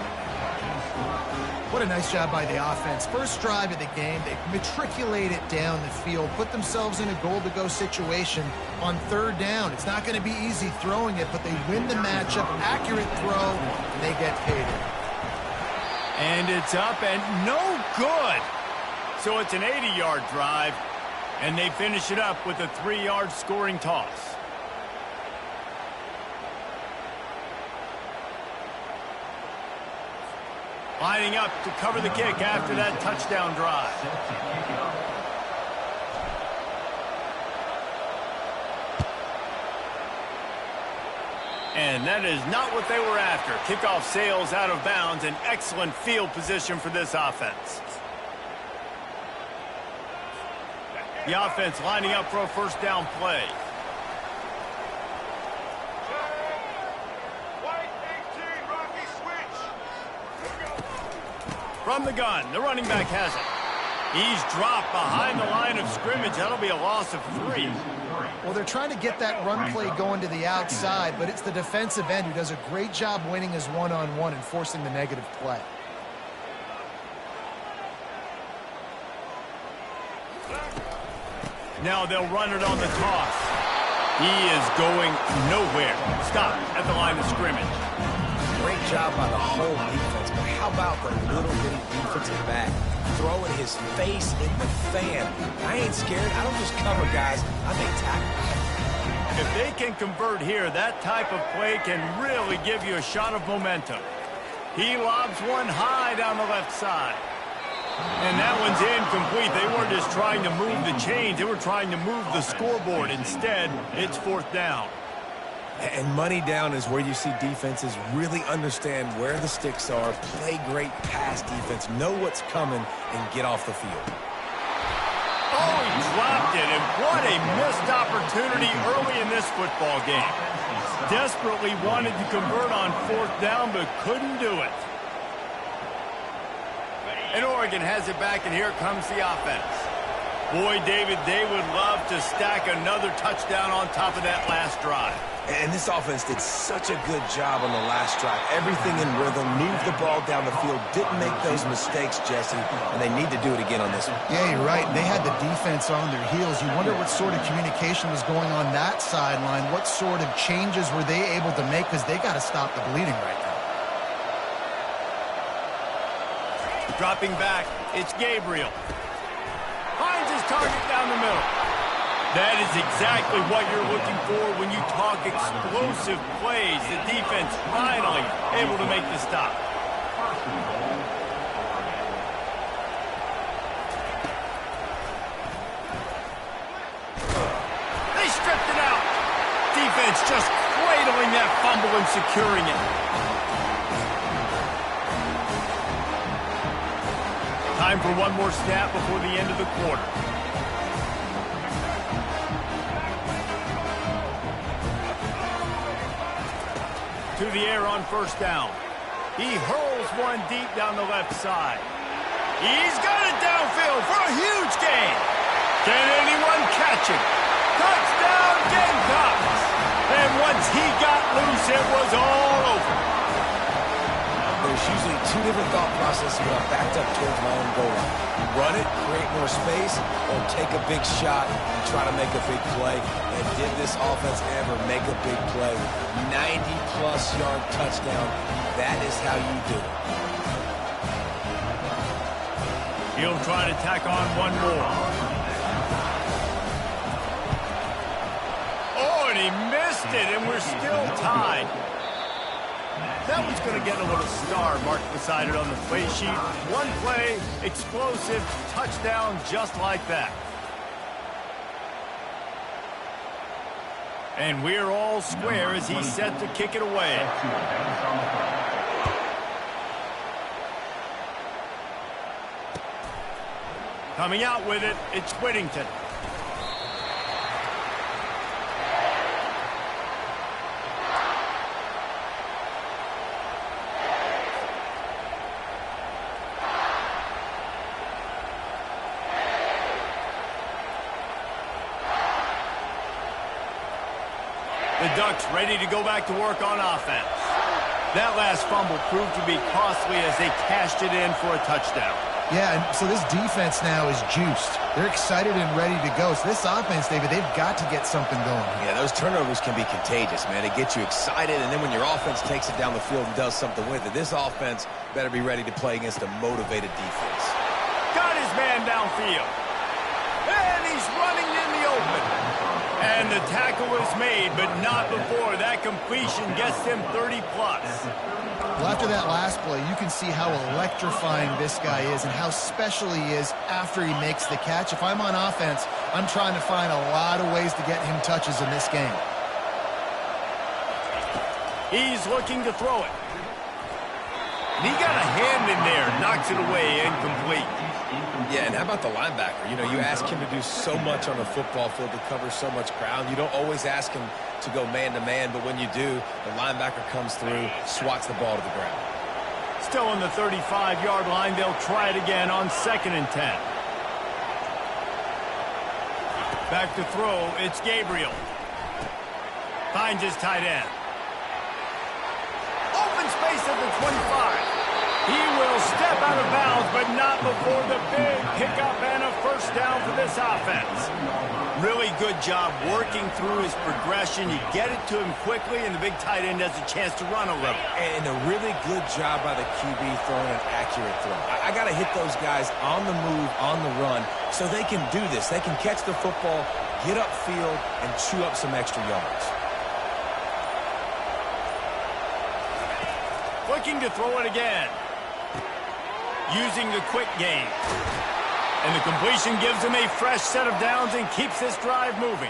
What a nice job by the offense. First drive of the game, they matriculate it down the field, put themselves in a goal-to-go situation on third down. It's not going to be easy throwing it, but they win the matchup. Accurate throw, and they get paid. And it's up and no good. So it's an 80-yard drive, and they finish it up with a 3-yard scoring toss. Lining up to cover the kick after that touchdown drive. And that is not what they were after. Kickoff sails out of bounds. An excellent field position for this offense. The offense lining up for a first down play. From the gun, the running back has it. He's dropped behind the line of scrimmage. That'll be a loss of 3. Well, they're trying to get that run play going to the outside, but it's the defensive end who does a great job winning his one-on-one and forcing the negative play. Now they'll run it on the toss. He is going nowhere. Stop at the line of scrimmage. Great job by the whole defense, but how about the little bitty defensive back throwing his face in the fan? I ain't scared. I don't just cover guys. I make tackles. If they can convert here, that type of play can really give you a shot of momentum. He lobs one high down the left side. And that one's incomplete. They weren't just trying to move the chains. They were trying to move the scoreboard. Instead, it's 4th down. And money down is where you see defenses really understand where the sticks are, play great pass defense, know what's coming, and get off the field. Oh, he dropped it, and what a missed opportunity early in this football game. Desperately wanted to convert on 4th down, but couldn't do it. And Oregon has it back, and here comes the offense. Boy, David, they would love to stack another touchdown on top of that last drive. And this offense did such a good job on the last drive. Everything in rhythm, moved the ball down the field, didn't make those mistakes, Jesse, and they need to do it again on this one. Yeah, you're right. They had the defense on their heels. You wonder what sort of communication was going on that sideline. What sort of changes were they able to make, because they got to stop the bleeding right now. Dropping back, it's Gabriel. Finds his target down the middle. That is exactly what you're looking for when you talk explosive plays. The defense finally able to make the stop. They stripped it out. Defense just cradling that fumble and securing it. Time for one more snap before the end of the quarter. To the air on first down. He hurls one deep down the left side. He's got it downfield for a huge gain. Can anyone catch him? Touchdown, Gamecocks! And once he got loose, it was all over. There's usually 2 different thought processes when I'm backed up towards my own goal line. Run it, create more space, or take a big shot and try to make a big play. And did this offense ever make a big play? 90-plus yard touchdown. That is how you do it. He'll try to tack on one more. Oh, and he missed it, and we're still tied. That one's going to get a little star marked beside it on the play sheet. One play, explosive, touchdown, just like that. And we're all square as he's set to kick it away. Coming out with it, it's Whittington. The Ducks ready to go back to work on offense. That last fumble proved to be costly as they cashed it in for a touchdown. Yeah, and so this defense now is juiced. They're excited and ready to go. So this offense, David, they've got to get something going. Yeah, those turnovers can be contagious, man. It gets you excited, and then when your offense takes it down the field and does something with it, this offense better be ready to play against a motivated defense. Got his man downfield. And he's running in the open. And the tackle was made, but not before that completion gets him 30-plus. Well, after that last play, you can see how electrifying this guy is and how special he is after he makes the catch. If I'm on offense, I'm trying to find a lot of ways to get him touches in this game. He's looking to throw it. And he got a hand in there, knocks it away, incomplete. Yeah, and how about the linebacker? You know, you ask him to do so much on the football field, to cover so much ground. You don't always ask him to go man-to-man, but when you do, the linebacker comes through, swats the ball to the ground. Still on the 35-yard line. They'll try it again on 2nd and 10. Back to throw. It's Gabriel. Finds his tight end. Open space at the 25. He will step out of bounds, but not before the big pickup and a first down for this offense. Really good job working through his progression. You get it to him quickly, and the big tight end has a chance to run a little. And a really good job by the QB throwing an accurate throw. I got to hit those guys on the move, on the run, so they can do this. They can catch the football, get upfield, and chew up some extra yards. Looking to throw it again. Using the quick game. And the completion gives him a fresh set of downs and keeps this drive moving.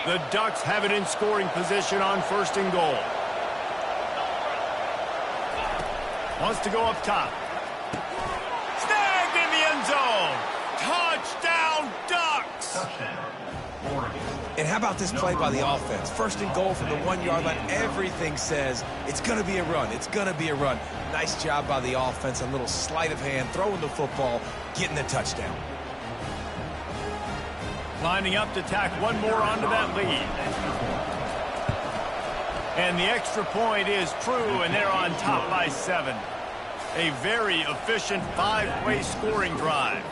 The Ducks have it in scoring position on 1st and goal. Wants to go up top. Snagged in the end zone. Touchdown, Ducks! And how about this play by the offense? 1st and goal from the 1-yard line. Everything says it's going to be a run. It's going to be a run. Nice job by the offense. A little sleight of hand, throwing the football, getting the touchdown. Lining up to tack one more onto that lead. And the extra point is true, and they're on top by 7. A very efficient 5-play scoring drive.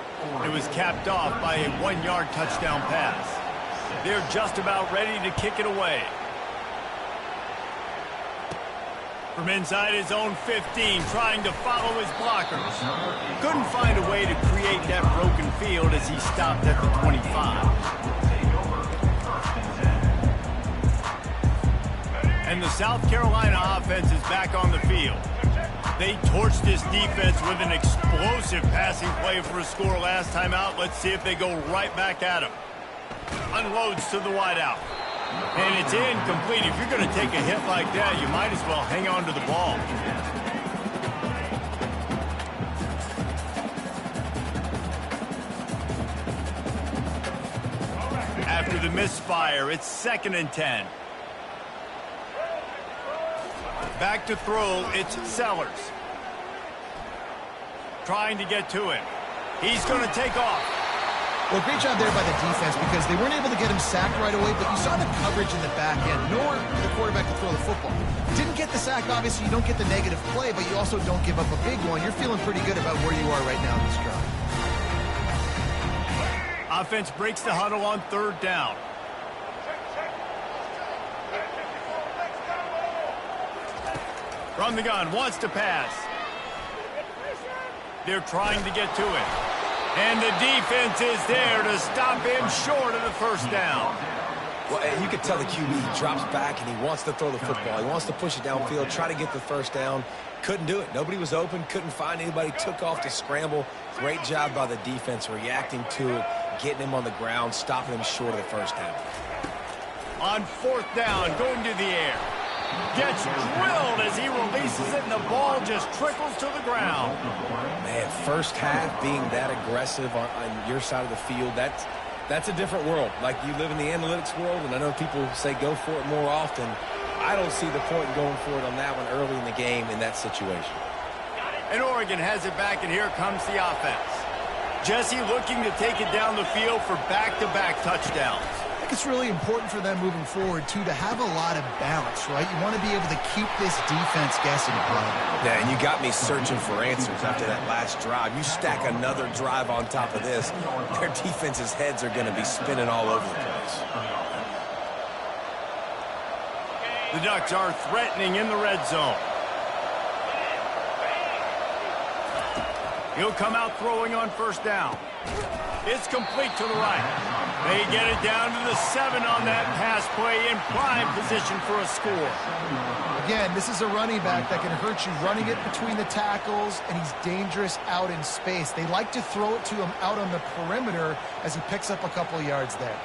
It was capped off by a 1-yard touchdown pass. They're just about ready to kick it away. From inside his own 15, trying to follow his blockers. Couldn't find a way to create that broken field as he stopped at the 25. And the South Carolina offense is back on the field. They torched this defense with an explosive passing play for a score last time out. Let's see if they go right back at him. Unloads to the wideout. And it's incomplete. If you're going to take a hit like that, you might as well hang on to the ball. After the misfire, it's 2nd and 10. Back to throw, it's Sellers. Trying to get to it. He's going to take off. Well, great job there by the defense because they weren't able to get him sacked right away, but you saw the coverage in the back end, nor the quarterback to throw the football. Didn't get the sack, obviously you don't get the negative play, but you also don't give up a big one. You're feeling pretty good about where you are right now in this drive. Offense breaks the huddle on 3rd down. From the gun, wants to pass. They're trying to get to it. And the defense is there to stop him short of the first down. Well, you could tell the QB he drops back and he wants to throw the football. He wants to push it downfield, try to get the first down. Couldn't do it. Nobody was open, couldn't find anybody, took off to scramble. Great job by the defense reacting to it, getting him on the ground, stopping him short of the first down. On 4th down, going to the air. Gets drilled as he releases it, and the ball just trickles to the ground. Man, first half being that aggressive on your side of the field, that's a different world. Like, you live in the analytics world, and I know people say go for it more often. I don't see the point in going for it on that one early in the game in that situation. And Oregon has it back, and here comes the offense. Jesse looking to take it down the field for back-to-back touchdowns. I think it's really important for them moving forward, too, to have a lot of balance, right? You want to be able to keep this defense guessing. Yeah, and you got me searching for answers after that last drive. You stack another drive on top of this, their defense's heads are going to be spinning all over the place. The Ducks are threatening in the red zone. He'll come out throwing on first down. It's complete to the right. They get it down to the 7 on that pass play in prime position for a score. Again, this is a running back that can hurt you running it between the tackles, and he's dangerous out in space. They like to throw it to him out on the perimeter as he picks up a couple yards there.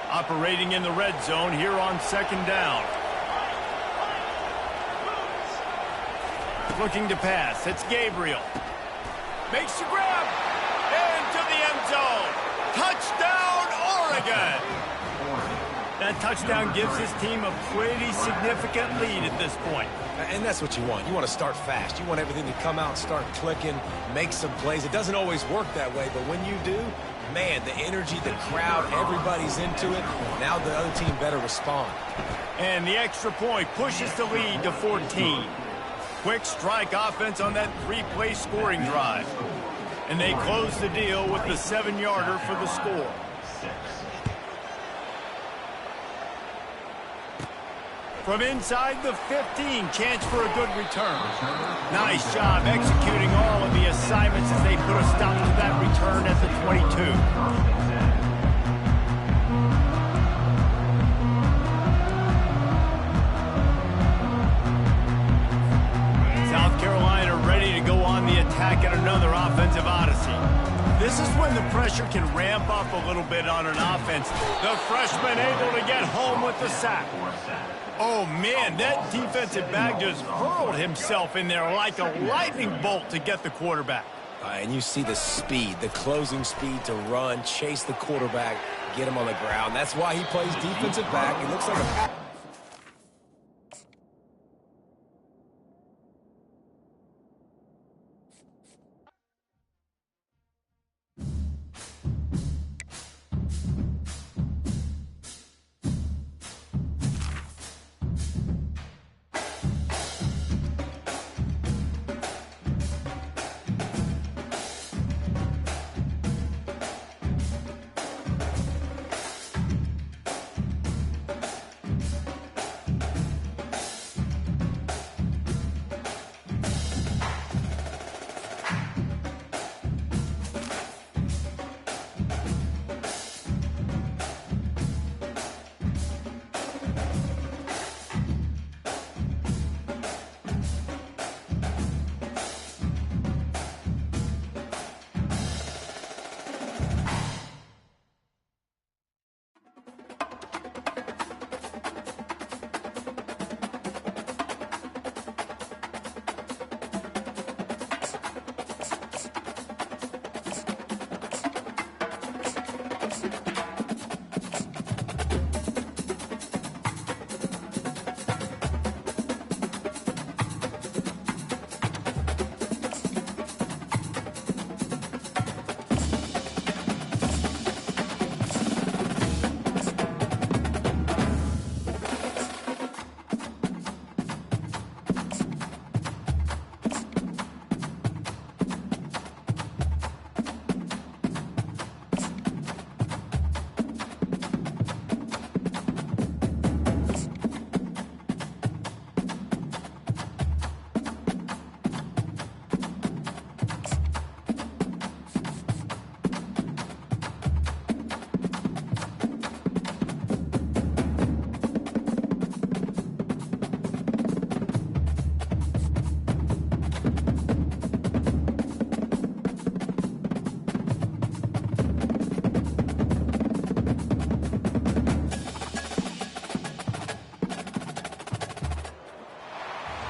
Operating in the red zone here on second down. Looking to pass. It's Gabriel. Makes the grab. Into the end zone. Touchdown, Oregon. That touchdown gives his team a pretty significant lead at this point. And that's what you want. You want to start fast. You want everything to come out, start clicking, make some plays. It doesn't always work that way, but when you do, man, the energy, the crowd, everybody's into it. Now the other team better respond. And the extra point pushes the lead to 14. Quick strike offense on that 3-play scoring drive. And they close the deal with the 7-yarder for the score. From inside the 15, chance for a good return. Nice job executing all of the assignments as they put a stop to that return at the 22. Attack at another offensive odyssey. This is when the pressure can ramp up a little bit on an offense. The freshman able to get home with the sack. Oh, man, that defensive back just hurled himself in there like a lightning bolt to get the quarterback. And you see the speed, the closing speed to run, chase the quarterback, get him on the ground. That's why he plays defensive back. He looks like a...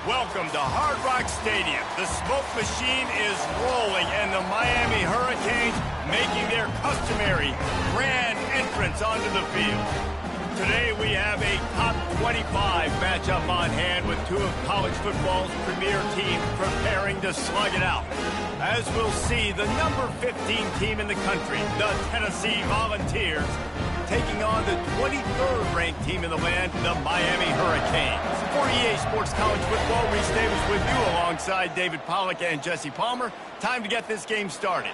Welcome to Hard Rock Stadium. The smoke machine is rolling, and the Miami Hurricanes making their customary grand entrance onto the field. Today we have a top 25 matchup on hand with two of college football's premier teams preparing to slug it out. As we'll see, the number 15 team in the country, the Tennessee Volunteers, taking on the 23rd ranked team in the land, the Miami Hurricanes. For EA Sports College Football, Reese Davis with you alongside David Pollack and Jesse Palmer. Time to get this game started.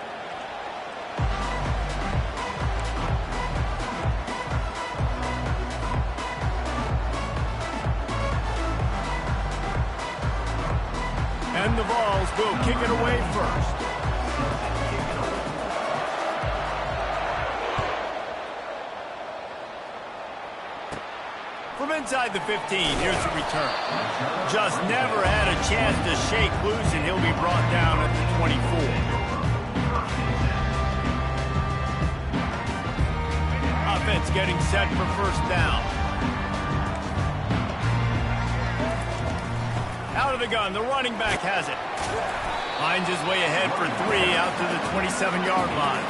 And the Vols will kick it away first. From inside the 15, here's the return. Just never had a chance to shake loose, and he'll be brought down at the 24. Offense getting set for first down. Out of the gun, the running back has it. Finds his way ahead for 3 out to the 27-yard line.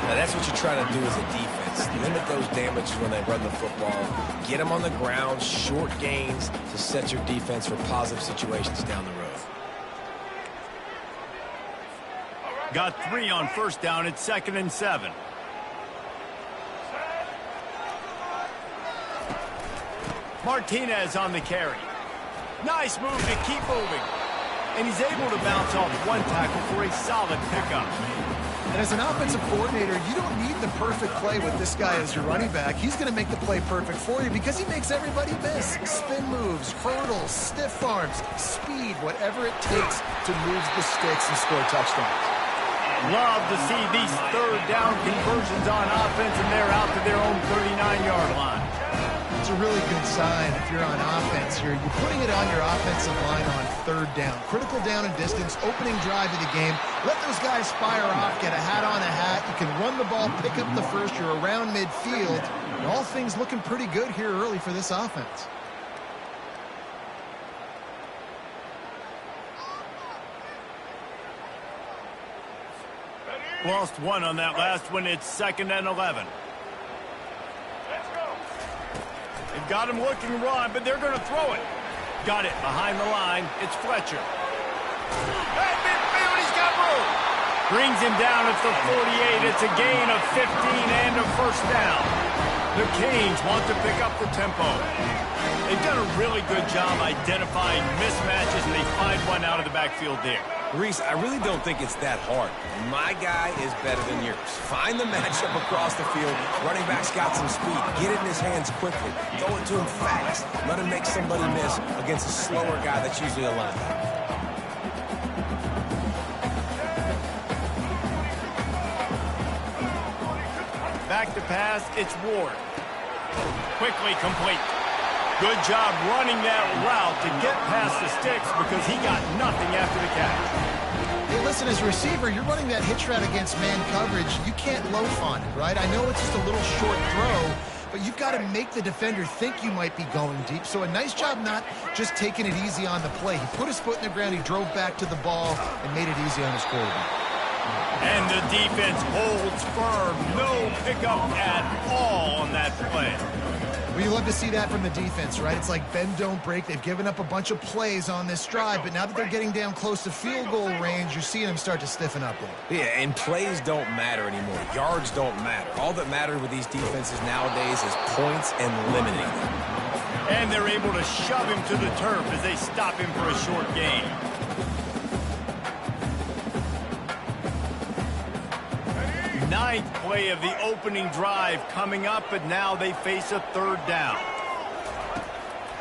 Now that's what you try to do as a defense. Limit those damages when they run the football. Get them on the ground, short gains to set your defense for positive situations down the road. Got 3 on first down. It's 2nd and 7. Martinez on the carry. Nice move to keep moving. And he's able to bounce off one tackle for a solid pickup. And as an offensive coordinator, you don't need the perfect play with this guy as your running back. He's going to make the play perfect for you because he makes everybody miss. Spin moves, hurdles, stiff arms, speed, whatever it takes to move the sticks and score touchdowns. Love to see these third down conversions on offense, and they're out to their own 39-yard line. It's a really good sign if you're on offense here. You're putting it on your offensive line on third down. Critical down and distance, opening drive of the game. Let those guys fire off, get a hat on a hat. You can run the ball, pick up the first. You're around midfield. And all things looking pretty good here early for this offense. Lost 1 on that last one. It's 2nd and 11. They've got him looking run, but they're going to throw it. Got it behind the line. It's Fletcher. At midfield, he's got room. Brings him down at the 48. It's a gain of 15 and a first down. The Canes want to pick up the tempo. They've done a really good job identifying mismatches, and they find one out of the backfield there. Reese, I really don't think it's that hard. My guy is better than yours. Find the matchup across the field. Running back's got some speed. Get it in his hands quickly. Throw it to him fast. Let him make somebody miss against a slower guy that's usually a linebacker. Back to pass, it's Ward. Quickly complete. Good job running that route to get past the sticks because he got nothing after the catch. Hey, listen, as a receiver, you're running that hitch route against man coverage. You can't loaf on it, right? I know it's just a little short throw, but you've got to make the defender think you might be going deep. So a nice job not just taking it easy on the play. He put his foot in the ground, he drove back to the ball, and made it easy on his quarterback. And the defense holds firm. No pickup at all on that play. Well, you love to see that from the defense, right? It's like bend, don't break. They've given up a bunch of plays on this drive, but now that they're getting down close to field goal range, you're seeing them start to stiffen up there. Yeah, and plays don't matter anymore. Yards don't matter. All that matters with these defenses nowadays is points and limiting them. And they're able to shove him to the turf as they stop him for a short gain. Ninth play of the opening drive coming up, but now they face a third down.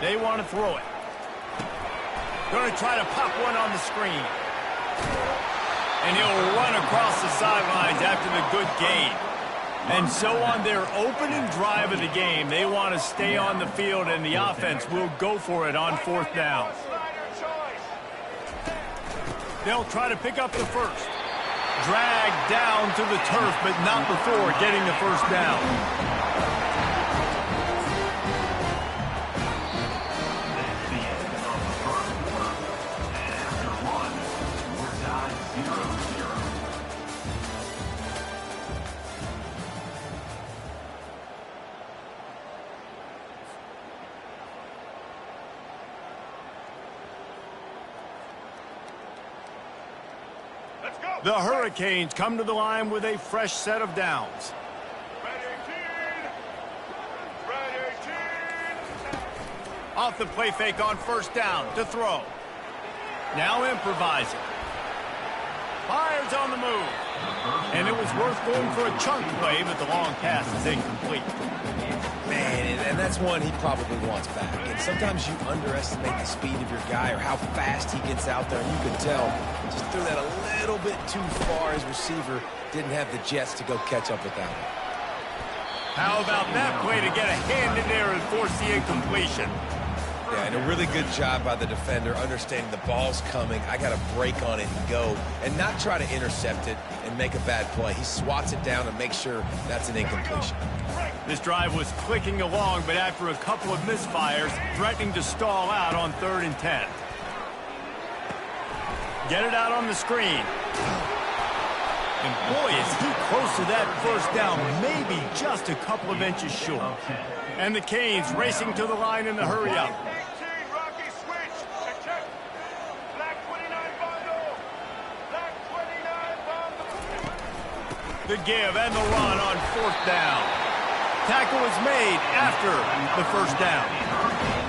They want to throw it. Going to try to pop one on the screen. And he'll run across the sidelines after the good gain. And so on their opening drive of the game, they want to stay on the field, and the offense will go for it on fourth down. They'll try to pick up the first. Dragged down to the turf, but not before getting the first down. That's the end of the first quarter. And after one, we're tied 0-0. The Hurricanes come to the line with a fresh set of downs. Off the play fake on first down to throw. Now improvising. Fires on the move. And it was worth going for a chunk play, but the long pass is incomplete. Man, and that's one he probably wants back. And sometimes you underestimate the speed of your guy or how fast he gets out there. And you can tell, just threw that a little bit too far. His receiver didn't have the jets to go catch up with that one. How about that play to get a hand in there and force the incompletion? Yeah, and a really good job by the defender understanding the ball's coming. I got to break on it and go and not try to intercept it and make a bad play. He swats it down and makes sure that's an incompletion. This drive was clicking along, but after a couple of misfires, threatening to stall out on 3rd and 10. Get it out on the screen. And boy, is he close to that first down, maybe just a couple of inches short. And the Canes racing to the line in the hurry-up. The give and the run on 4th down. Tackle is made after the first down.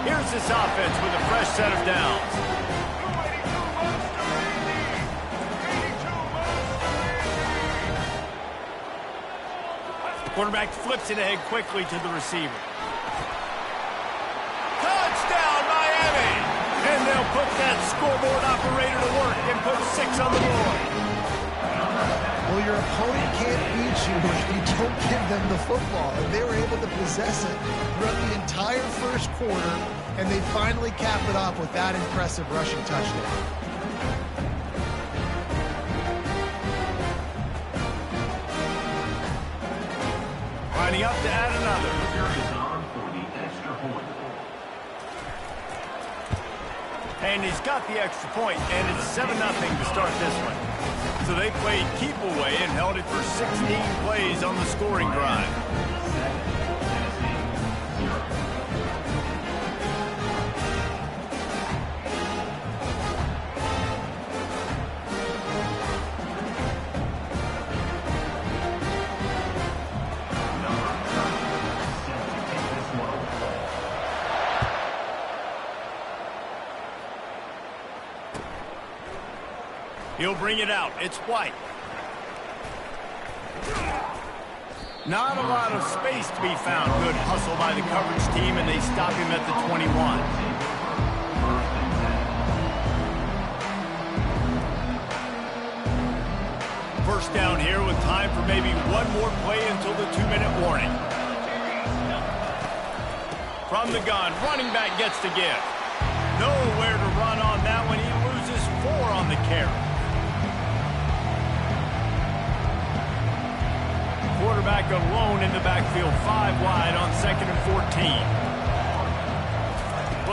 Here's this offense with a fresh set of downs. Quarterback flips it ahead quickly to the receiver. Touchdown, Miami! And they'll put that scoreboard operator to work and put 6 on the board. Well, your opponent can't beat you if you don't give them the football. And they were able to possess it throughout the entire first quarter, and they finally cap it off with that impressive rushing touchdown. Lining up to add another. And he's got the extra point, and it's 7-0 to start this one. So they played keep away and held it for 16 plays on the scoring drive. He'll bring it out. It's White. Not a lot of space to be found. Good hustle by the coverage team, and they stop him at the 21. First down here with time for maybe one more play until the 2-minute warning. From the gun, running back gets the give. Nowhere to run on that one. He loses 4 on the carry. Quarterback alone in the backfield, 5 wide on 2nd and 14.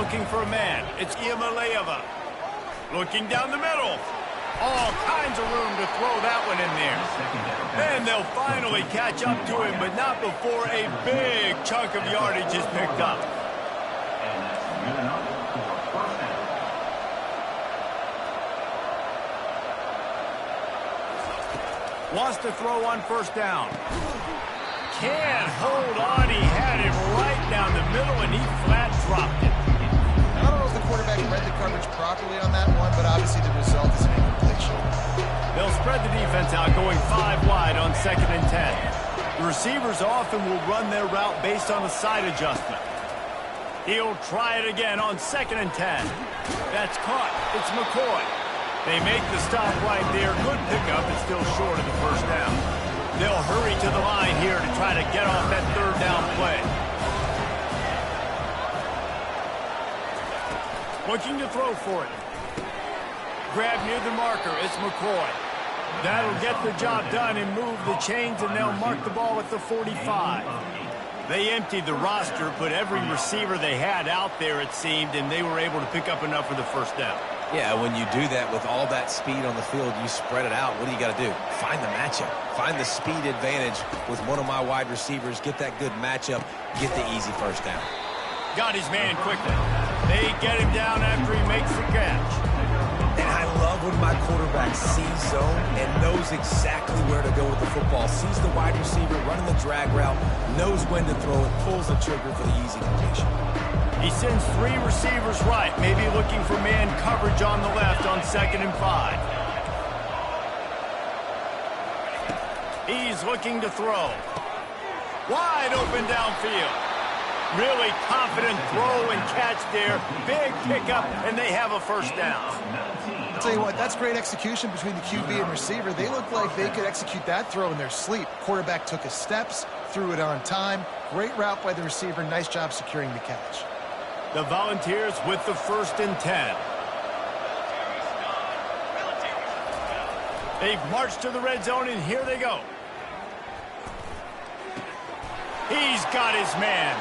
Looking for a man. It's Iamaleava. Looking down the middle. All kinds of room to throw that one in there. And they'll finally catch up to him, but not before a big chunk of yardage is picked up. Wants to throw on first down. Can't hold on. He had it right down the middle, and he flat dropped it. I don't know if the quarterback read the coverage properly on that one, but obviously the result is an incompletion. They'll spread the defense out, going 5 wide on 2nd and 10. The receivers often will run their route based on a side adjustment. He'll try it again on 2nd and 10. That's caught. It's McCoy. They make the stop right there. Good pickup. It's still short of the first down. They'll hurry to the line here to try to get off that 3rd down play. Looking to throw for it. Grab near the marker. It's McCoy. That'll get the job done and move the chains, and they'll mark the ball at the 45. They emptied the roster, put every receiver they had out there, it seemed, and they were able to pick up enough for the first down. Yeah, when you do that with all that speed on the field, you spread it out. What do you got to do? Find the matchup. Find the speed advantage with one of my wide receivers. Get that good matchup. Get the easy first down. Got his man quickly. They get him down after he makes the catch. And I love love when my quarterback sees zone and knows exactly where to go with the football. Sees the wide receiver running the drag route, knows when to throw it, pulls the trigger for the easy completion. He sends 3 receivers right, maybe looking for man coverage on the left on 2nd and 5. He's looking to throw. Wide open downfield. Really confident throw and catch there. Big pickup, and they have a first down. I'll tell you what, that's great execution between the QB and receiver. They look like they could execute that throw in their sleep. Quarterback took his steps, threw it on time. Great route by the receiver. Nice job securing the catch. The Volunteers with the 1st and 10. They've marched to the red zone, and here they go. He's got his man.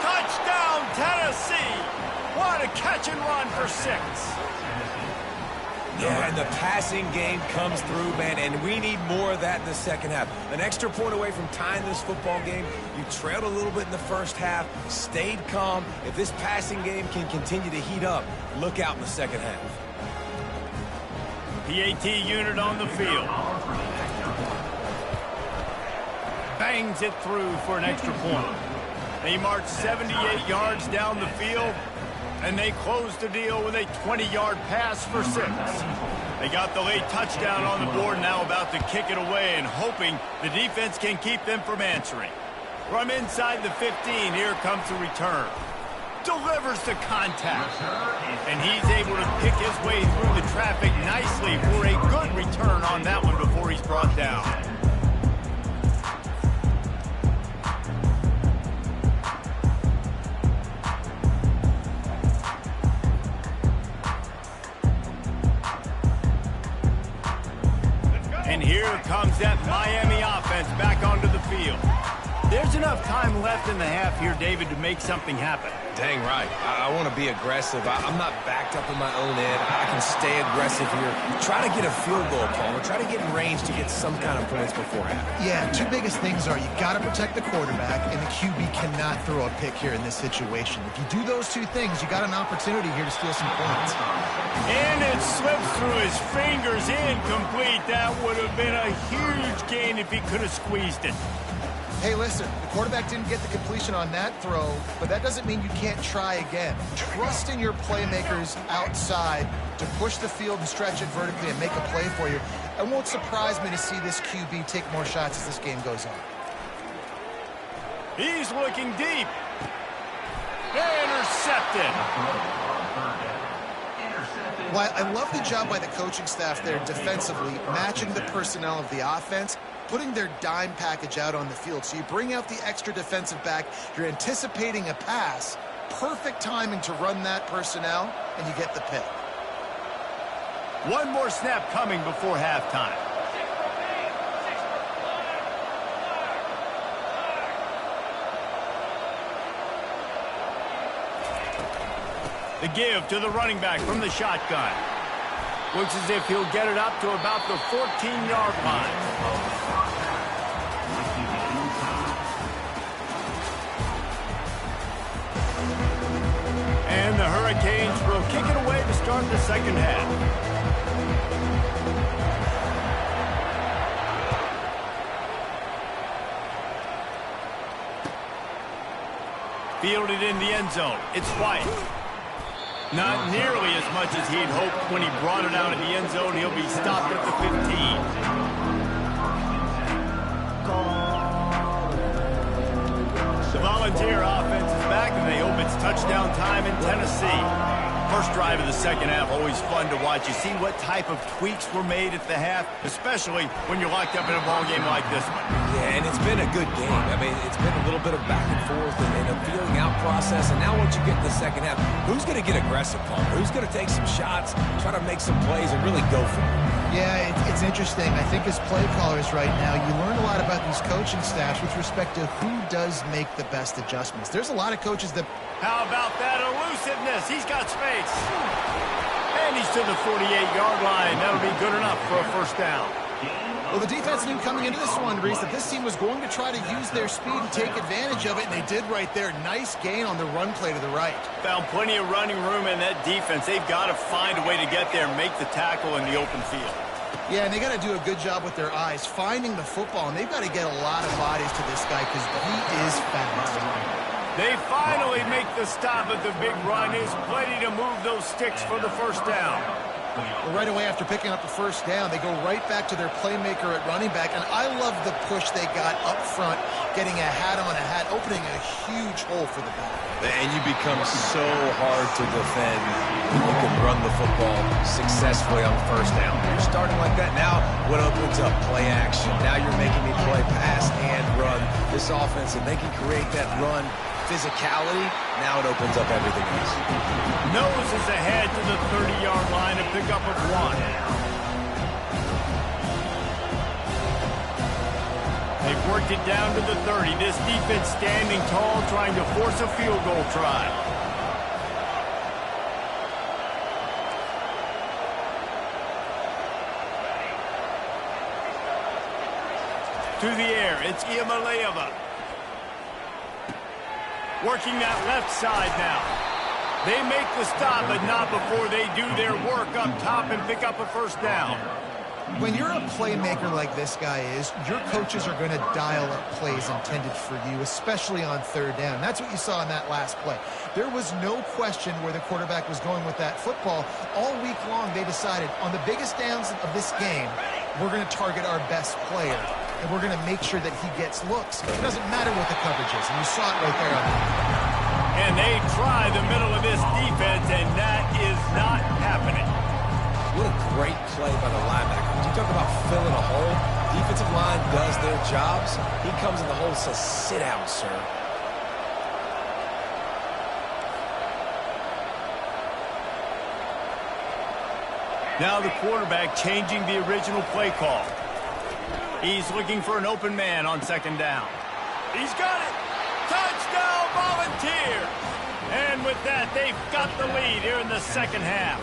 Touchdown, Tennessee! What a catch and run for 6. Yeah, and the passing game comes through, man, and we need more of that in the second half. An extra point away from tying this football game. You trailed a little bit in the first half, stayed calm. If this passing game can continue to heat up, look out in the second half. PAT unit on the field. Bangs it through for an extra point. They march 78 yards down the field, and they close the deal with a 20-yard pass for 6. They got the late touchdown on the board, now about to kick it away and hoping the defense can keep them from answering. From inside the 15, here comes the return. Delivers the contact, and he's able to pick his way through the traffic nicely for a good return on that one before he's brought down. And here comes that Miami offense back onto the field. There's enough time left in the half here, David, to make something happen. Dang right. I want to be aggressive. I'm not backed up in my own end. I can stay aggressive here. Try to get a field goal, Palmer. Try to get in range to get some kind of points before half. Yeah, 2 biggest things are you got to protect the quarterback, and the QB cannot throw a pick here in this situation. If you do those 2 things, you got an opportunity here to steal some points. And it slips through his fingers, incomplete. That would have been a huge gain if he could have squeezed it. Hey, listen, the quarterback didn't get the completion on that throw, but that doesn't mean you can't try again. Trust in your playmakers outside to push the field and stretch it vertically and make a play for you. It won't surprise me to see this QB take more shots as this game goes on. He's looking deep. Intercepted. Well, I love the job by the coaching staff there defensively, matching the personnel of the offense, putting their dime package out on the field. So you bring out the extra defensive back, you're anticipating a pass, perfect timing to run that personnel, and you get the pick. One more snap coming before halftime. The give to the running back from the shotgun. Looks as if he'll get it up to about the 14-yard line. And the Hurricanes will kick it away to start the second half. Fielded in the end zone. It's White. Not nearly as much as he'd hoped when he brought it out of the end zone. He'll be stopped at the 15. The Volunteer offense is back, and they hope it's touchdown time in Tennessee. First drive of the second half, always fun to watch. You see what type of tweaks were made at the half, especially when you're locked up in a ball game like this one. Yeah, and it's been a good game. I mean, it's been a little bit of back and forth and a feeling out process. And now once you get in the second half, who's going to get aggressive, Palmer? Who's going to take some shots, try to make some plays, and really go for it? Yeah, it's interesting. I think as play callers right now, you learn a lot about these coaching staffs with respect to who does make the best adjustments. There's a lot of coaches that... How about that elusiveness? He's got space. And he's to the 48-yard line. That'll be good enough for a first down. Well, the defense knew coming into this one, Reese, that this team was going to try to use their speed and take advantage of it, and they did right there. Nice gain on the run play to the right. Found plenty of running room in that defense. They've got to find a way to get there and make the tackle in the open field. Yeah, and they got to do a good job with their eyes, finding the football, and they've got to get a lot of bodies to this guy because he is fast. They finally make the stop at the big run. Is plenty to move those sticks for the first down. Well, right away after picking up the first down, they go right back to their playmaker at running back, and I love the push they got up front, getting a hat on a hat, opening a huge hole for the back. And you become so hard to defend when you can run the football successfully on first down. You're starting like that. Now what opens up? Play action. Now you're making me play pass and run. This offense, and they can create that run physicality. Now it opens up everything else. Nose is ahead to the 30-yard line to pick up a 1. They've worked it down to the 30. This defense standing tall, trying to force a field goal try. To the air, it's Ncaa. Working that left side now. They make the stop, but not before they do their work up top and pick up a first down. When you're a playmaker like this guy is, your coaches are going to dial up plays intended for you, especially on third down. That's what you saw in that last play. There was no question where the quarterback was going with that football. All week long, they decided on the biggest downs of this game, we're going to target our best player, and we're going to make sure that he gets looks. It doesn't matter what the coverage is, and you saw it right there on that. And they try the middle of this defense, and that is not happening. What a great play by the linebacker. When you talk about filling a hole, defensive line does their jobs. He comes in the hole and says, sit down, sir. Now the quarterback changing the original play call. He's looking for an open man on second down. He's got it. Touchdown, Volunteer. And with that, they've got the lead here in the second half.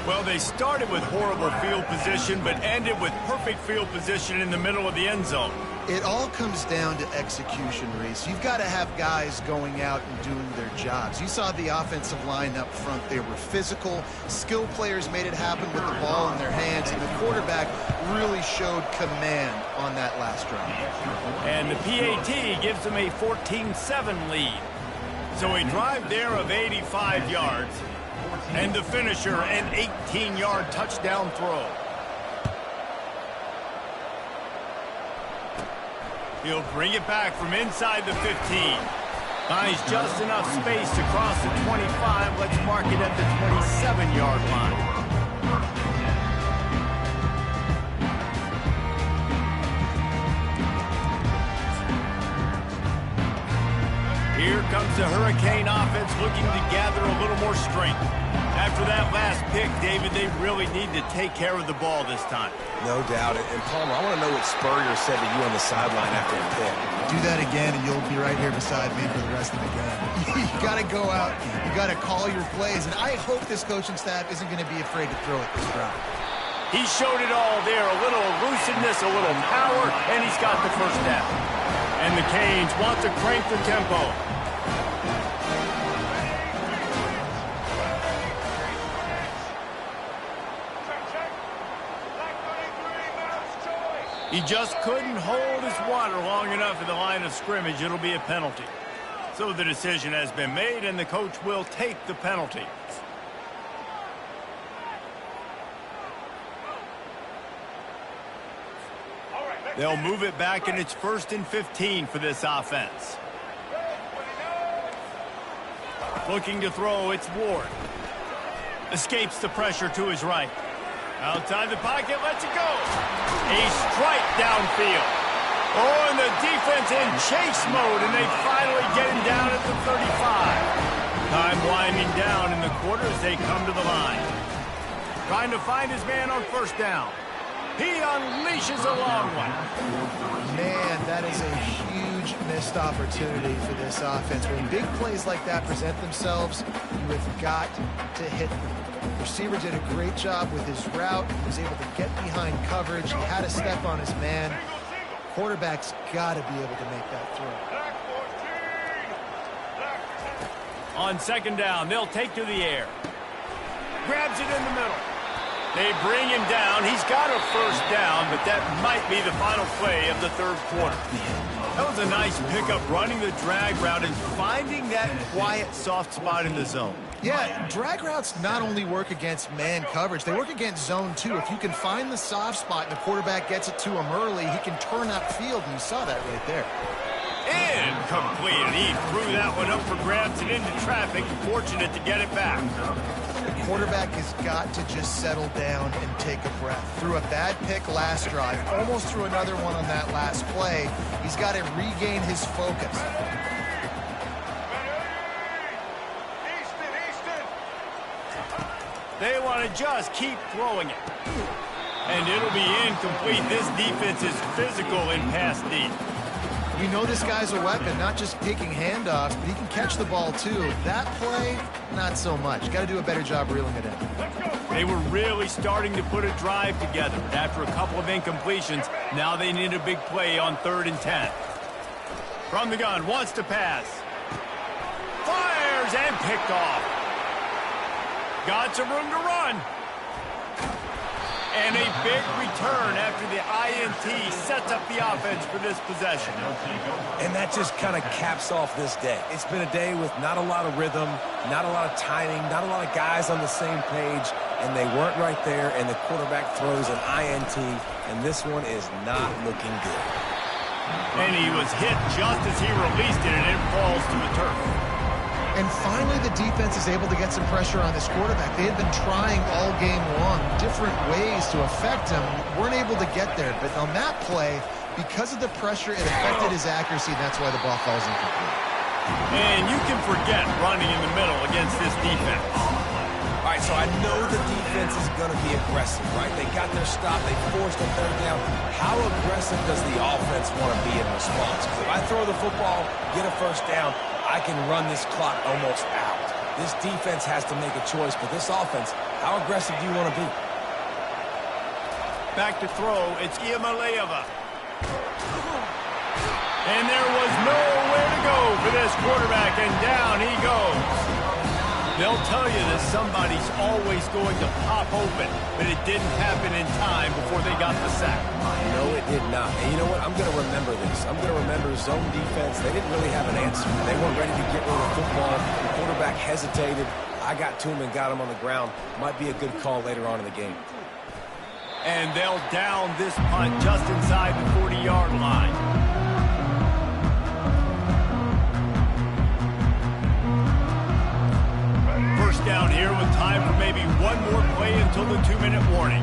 Well, they started with horrible field position, but ended with perfect field position in the middle of the end zone. It all comes down to execution, Reese. You've got to have guys going out and doing their jobs. You saw the offensive line up front. They were physical. Skill players made it happen with the ball in their hands, and the quarterback really showed command on that last drive. And the PAT gives them a 14-7 lead. So a drive there of 85 yards. And the finisher, an 18-yard touchdown throw. He'll bring it back from inside the 15. Finds just enough space to cross the 25. Let's mark it at the 27-yard line. Here comes the Hurricane offense looking to gather a little more strength. After that last pick, David, they really need to take care of the ball this time. No doubt. And Palmer, I want to know what Spurrier said to you on the sideline after the pick. Do that again, and you'll be right here beside me for the rest of the game. You got to go out. You got to call your plays. And I hope this coaching staff isn't going to be afraid to throw it this drive. He showed it all there. A little elusiveness, a little power, and he's got the first down. And the Canes want to crank the tempo. He just couldn't hold his water long enough at the line of scrimmage. It'll be a penalty. So the decision has been made, and the coach will take the penalty. They'll move it back, and it's 1st and 15 for this offense. Looking to throw, it's Ward. Escapes the pressure to his right. Outside the pocket, lets it go. A strike downfield. Oh, and the defense in chase mode, and they finally get him down at the 35. Time winding down in the quarter as they come to the line. Trying to find his man on first down. He unleashes a long one. Man, that is a huge missed opportunity for this offense. When big plays like that present themselves, you have got to hit them. Receiver did a great job with his route. He was able to get behind coverage. He had a step on his man. Quarterback's got to be able to make that throw. On second down, they'll take to the air. Grabs it in the middle. They bring him down. He's got a first down, but that might be the final play of the third quarter. That was a nice pickup, running the drag route and finding that quiet, soft spot in the zone. Yeah, drag routes not only work against man coverage, they work against zone too. If you can find the soft spot and the quarterback gets it to him early, he can turn upfield, and you saw that right there. Incomplete. He threw that one up for grabs and into traffic. Fortunate to get it back. The quarterback has got to just settle down and take a breath. Threw a bad pick last drive, almost threw another one on that last play. He's got to regain his focus. They want to just keep throwing it. And it'll be incomplete. This defense is physical in pass deep. We know this guy's a weapon, not just taking handoffs, but he can catch the ball too. That play, not so much. Got to do a better job reeling it in. They were really starting to put a drive together. After a couple of incompletions, now they need a big play on 3rd and 10. From the gun, wants to pass. Fires and picked off. Got some room to run. And a big return after the INT sets up the offense for this possession. And that just kind of caps off this day. It's been a day with not a lot of rhythm, not a lot of timing, not a lot of guys on the same page, and they weren't right there, and the quarterback throws an INT, and this one is not looking good. And he was hit just as he released it, and it falls to the turf. And finally, the defense is able to get some pressure on this quarterback. They had been trying all game long, different ways to affect him. Weren't able to get there. But on that play, because of the pressure, it affected his accuracy, and that's why the ball falls incomplete. And you can forget running in the middle against this defense. All right, so I know the defense is going to be aggressive, right? They got their stop. They forced a 3rd down. How aggressive does the offense want to be in response? Because if I throw the football, get a 1st down, I can run this clock almost out. This defense has to make a choice, but this offense, how aggressive do you want to be? Back to throw, it's Iamaleava. And there was nowhere to go for this quarterback, and down he goes. They'll tell you that somebody's always going to pop open, but it didn't happen in time before they got the sack. No, it did not. And you know what? I'm going to remember this. I'm going to remember zone defense. They didn't really have an answer. They weren't ready to get rid of the football. The quarterback hesitated. I got to him and got him on the ground. Might be a good call later on in the game. And they'll down this punt just inside the 40-yard line. First down here with time for maybe one more play until the 2-minute warning.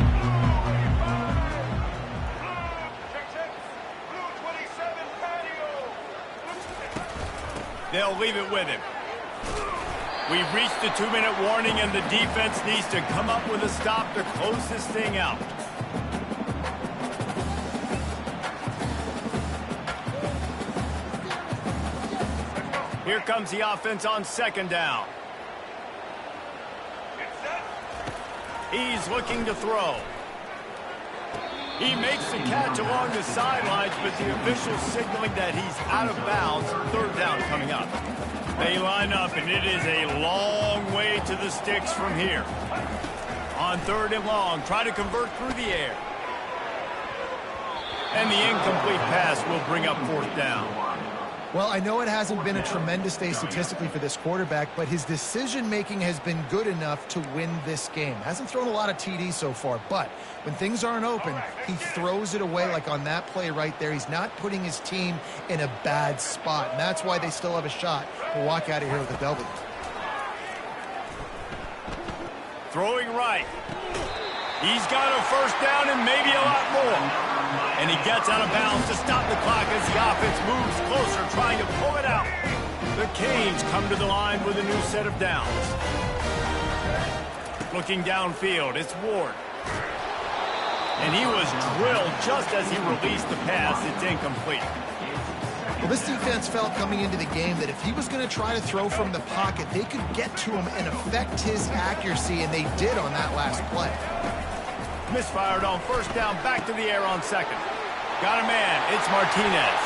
They'll leave it with him. We've reached the 2-minute warning, and the defense needs to come up with a stop to close this thing out. Here comes the offense on 2nd down. He's looking to throw. He makes the catch along the sidelines, but the official's signaling that he's out of bounds. 3rd down coming up. They line up, and it is a long way to the sticks from here. On 3rd and long, try to convert through the air. And the incomplete pass will bring up 4th down. Well, I know it hasn't been a tremendous day statistically for this quarterback, but his decision-making has been good enough to win this game. Hasn't thrown a lot of TDs so far, but when things aren't open, he throws it away like on that play right there. He's not putting his team in a bad spot, and that's why they still have a shot to walk out of here with a W. Throwing right. He's got a 1st down and maybe a lot more. And he gets out of bounds to stop the clock as the offense moves closer, trying to pull it out. The Canes come to the line with a new set of downs. Looking downfield, it's Ward. And he was drilled just as he released the pass. It's incomplete. Well, this defense felt coming into the game that if he was going to try to throw from the pocket, they could get to him and affect his accuracy, and they did on that last play. Misfired on first down, back to the air on second. Got a man, it's Martinez.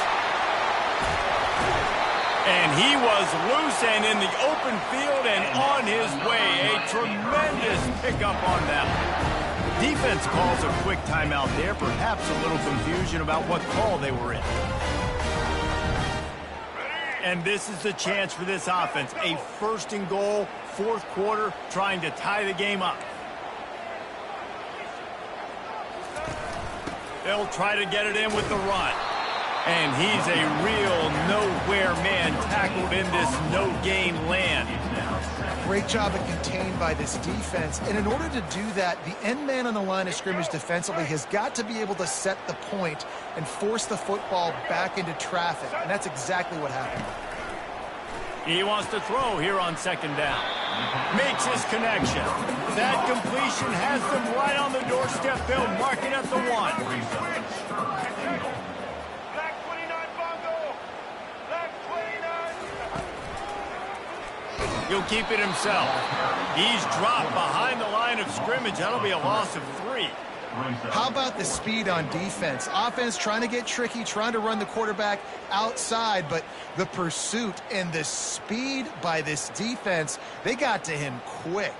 And he was loose and in the open field and on his way. A tremendous pickup on that one. Defense calls a quick timeout there, perhaps a little confusion about what call they were in. And this is the chance for this offense. A first and goal, fourth quarter, trying to tie the game up. They'll try to get it in with the run. And he's a real nowhere man tackled in this no-gain land. Great job of contained by this defense. And in order to do that, the end man on the line of scrimmage defensively has got to be able to set the point and force the football back into traffic. And that's exactly what happened. He wants to throw here on second down. Makes his connection. That completion has them right on the doorstep. They'll mark it at the 1. He'll keep it himself. He's dropped behind the line of scrimmage. That'll be a loss of 3. How about the speed on defense? Offense trying to get tricky, trying to run the quarterback outside, but the pursuit and the speed by this defense, they got to him quick.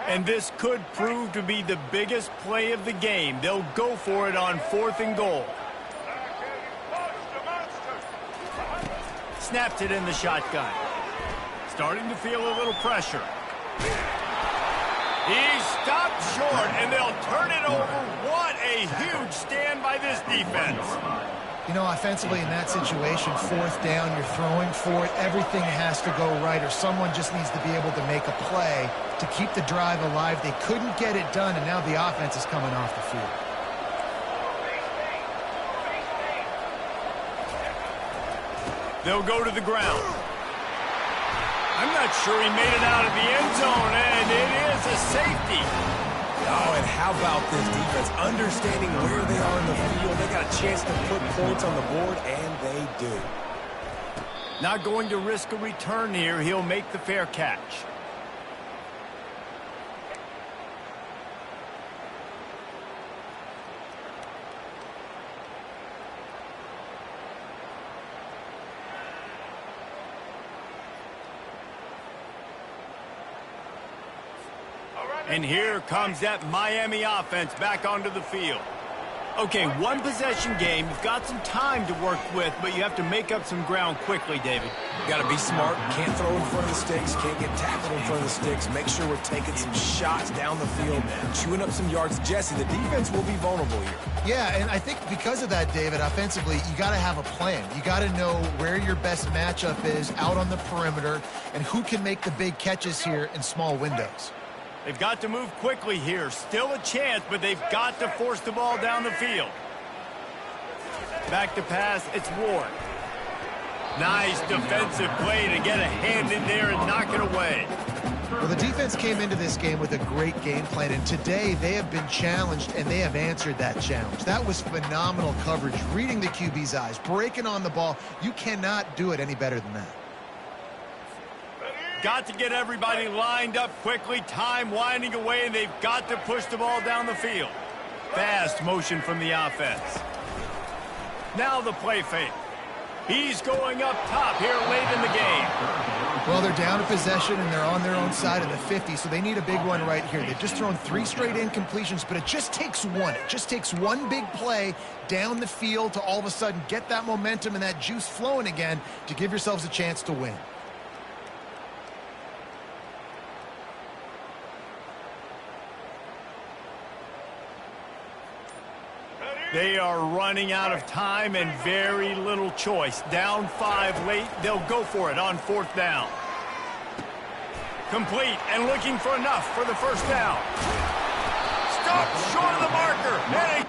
And this could prove to be the biggest play of the game. They'll go for it on 4th and goal. Snapped it in the shotgun. Starting to feel a little pressure. He stopped short, and they'll turn it over. What a huge stand by this defense. You know, offensively in that situation, 4th down, you're throwing for it. Everything has to go right, or someone just needs to be able to make a play to keep the drive alive. They couldn't get it done, and now the offense is coming off the field. They'll go to the ground. I'm not sure he made it out of the end zone, and it is a safety. Oh, and how about this defense? Understanding where they are in the field. They got a chance to put points on the board, and they do. Not going to risk a return here. He'll make the fair catch. And here comes that Miami offense back onto the field. Okay, one possession game. You've got some time to work with, but you have to make up some ground quickly, David. Got to be smart. Can't throw in front of the sticks. Can't get tackled in front of the sticks. Make sure we're taking some shots down the field, chewing up some yards. Jesse, the defense will be vulnerable here. Yeah, and I think because of that, David, offensively, you got to have a plan. You got to know where your best matchup is out on the perimeter and who can make the big catches here in small windows. They've got to move quickly here. Still a chance, but they've got to force the ball down the field. Back to pass, it's Ward. Nice defensive play to get a hand in there and knock it away. Well, the defense came into this game with a great game plan, and today they have been challenged, and they have answered that challenge. That was phenomenal coverage, reading the QB's eyes, breaking on the ball. You cannot do it any better than that. Got to get everybody lined up quickly. Time winding away, and they've got to push the ball down the field. Fast motion from the offense. Now the play fake. He's going up top here late in the game. Well, they're down a possession, and they're on their own side of the 50, so they need a big one right here. They've just thrown 3 straight incompletions, but it just takes one. It just takes one big play down the field to all of a sudden get that momentum and that juice flowing again to give yourselves a chance to win. They are running out of time and very little choice. Down 5 late, they'll go for it on 4th down. Complete and looking for enough for the first down. Stop short of the marker. And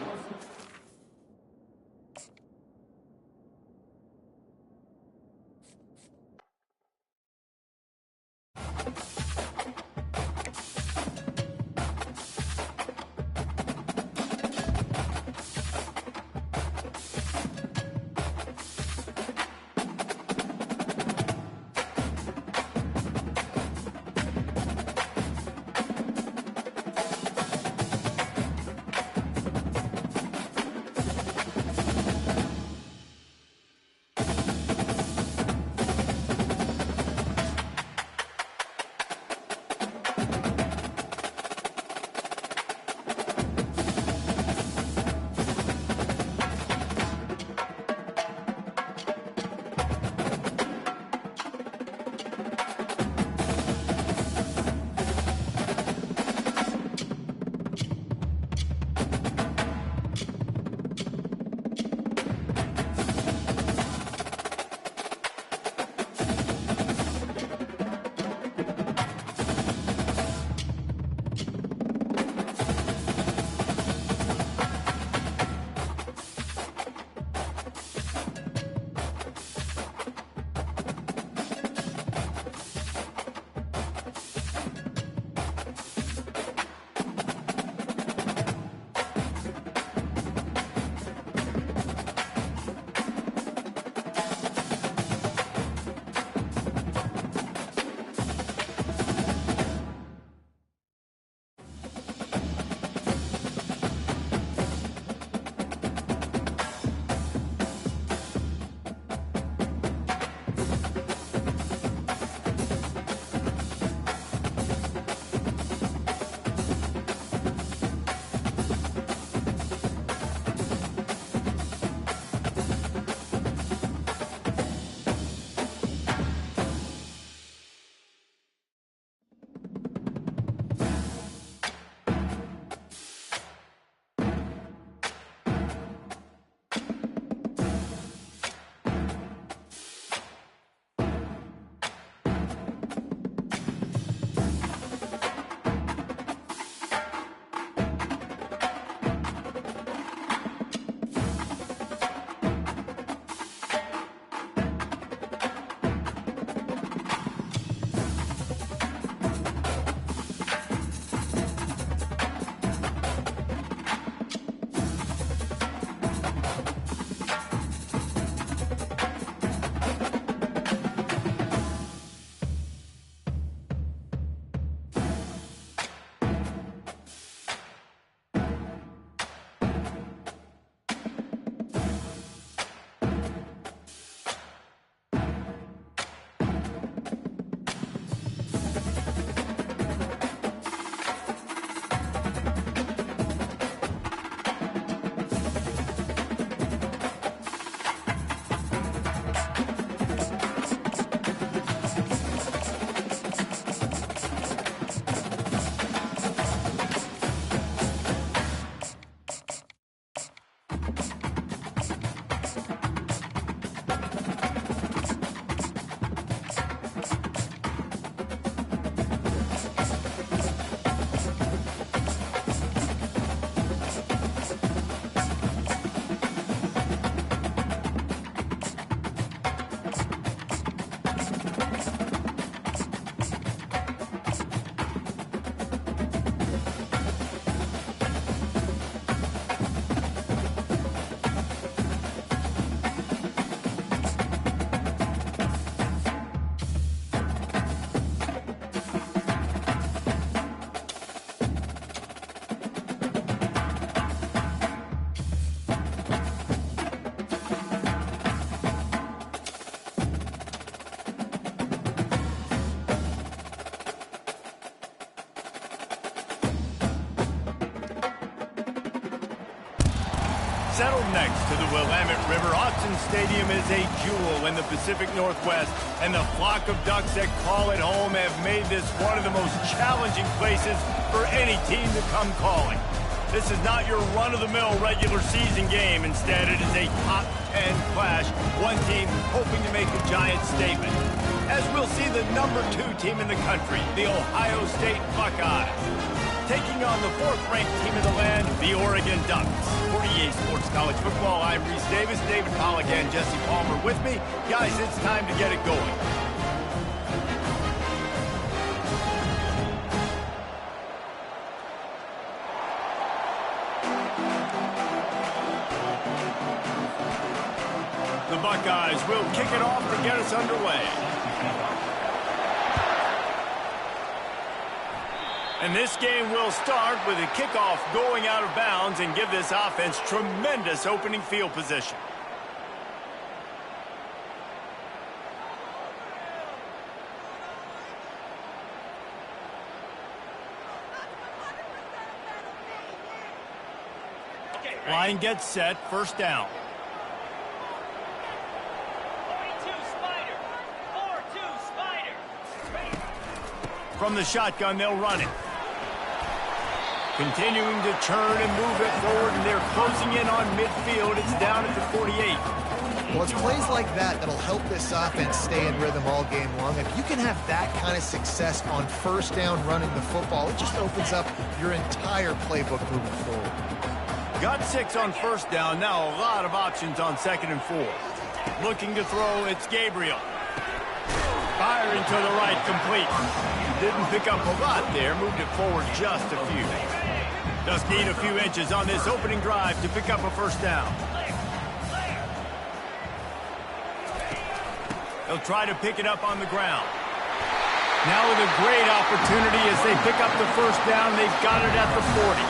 Settled next to the Willamette River, Autzen Stadium is a jewel in the Pacific Northwest, and the flock of ducks that call it home have made this one of the most challenging places for any team to come calling. This is not your run-of-the-mill regular season game. Instead, it is a top 10 clash, one team hoping to make a giant statement. As we'll see the number 2 team in the country, the Ohio State Buckeyes, taking on the 4th-ranked team in the land, the Oregon Ducks. For EA Sports College Football, I'm Reese Davis, David Pollack, and Jesse Palmer with me. Guys, it's time to get it going. The Buckeyes will kick it off to get us underway. And this game will start with a kickoff going out of bounds and give this offense tremendous opening field position. Line gets set, first down. From the shotgun, they'll run it. Continuing to turn and move it forward, and they're closing in on midfield. It's down at the 48. Well, it's plays like that that'll help this offense stay in rhythm all game long. If you can have that kind of success on first down running the football, it just opens up your entire playbook moving forward. Got 6 on first down. Now a lot of options on 2nd and 4. Looking to throw, it's Gabriel. Firing to the right, complete. Didn't pick up a lot there, moved it forward just a few. Just need a few inches on this opening drive to pick up a first down. They'll try to pick it up on the ground. Now with a great opportunity as they pick up the first down, they've got it at the 40.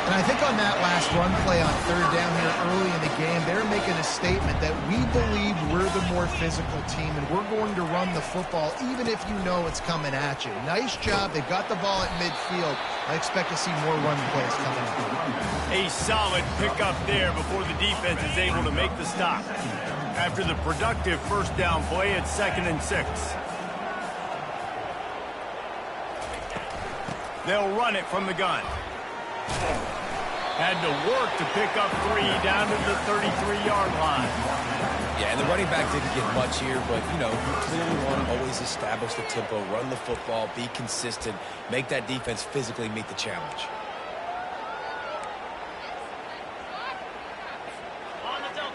And I think on that last run play on 3rd down here early in the game, they're making a statement that we believe we're the more physical team and we're going to run the football even if you know it's coming at you. Nice job. They've got the ball at midfield. I expect to see more run plays coming up. A solid pickup there before the defense is able to make the stop. After the productive first down play, it's 2nd and 6. They'll run it from the gun. Had to work to pick up 3 down to the 33-yard line. Yeah, and the running back didn't get much here, but, you know, you clearly want to always establish the tempo, run the football, be consistent, make that defense physically meet the challenge.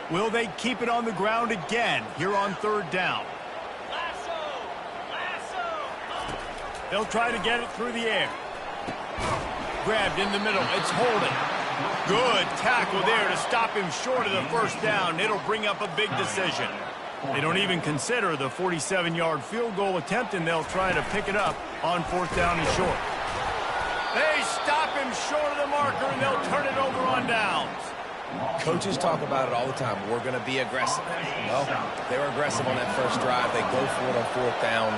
Will they keep it on the ground again here on 3rd down? They'll try to get it through the air. Grabbed in the middle. It's Holden. Good tackle there to stop him short of the first down. It'll bring up a big decision. They don't even consider the 47-yard field goal attempt, and they'll try to pick it up on 4th down and short. They stop him short of the marker, and they'll turn it over on downs. Coaches talk about it all the time. We're going to be aggressive. Well, they were aggressive on that first drive. They go for it on 4th down.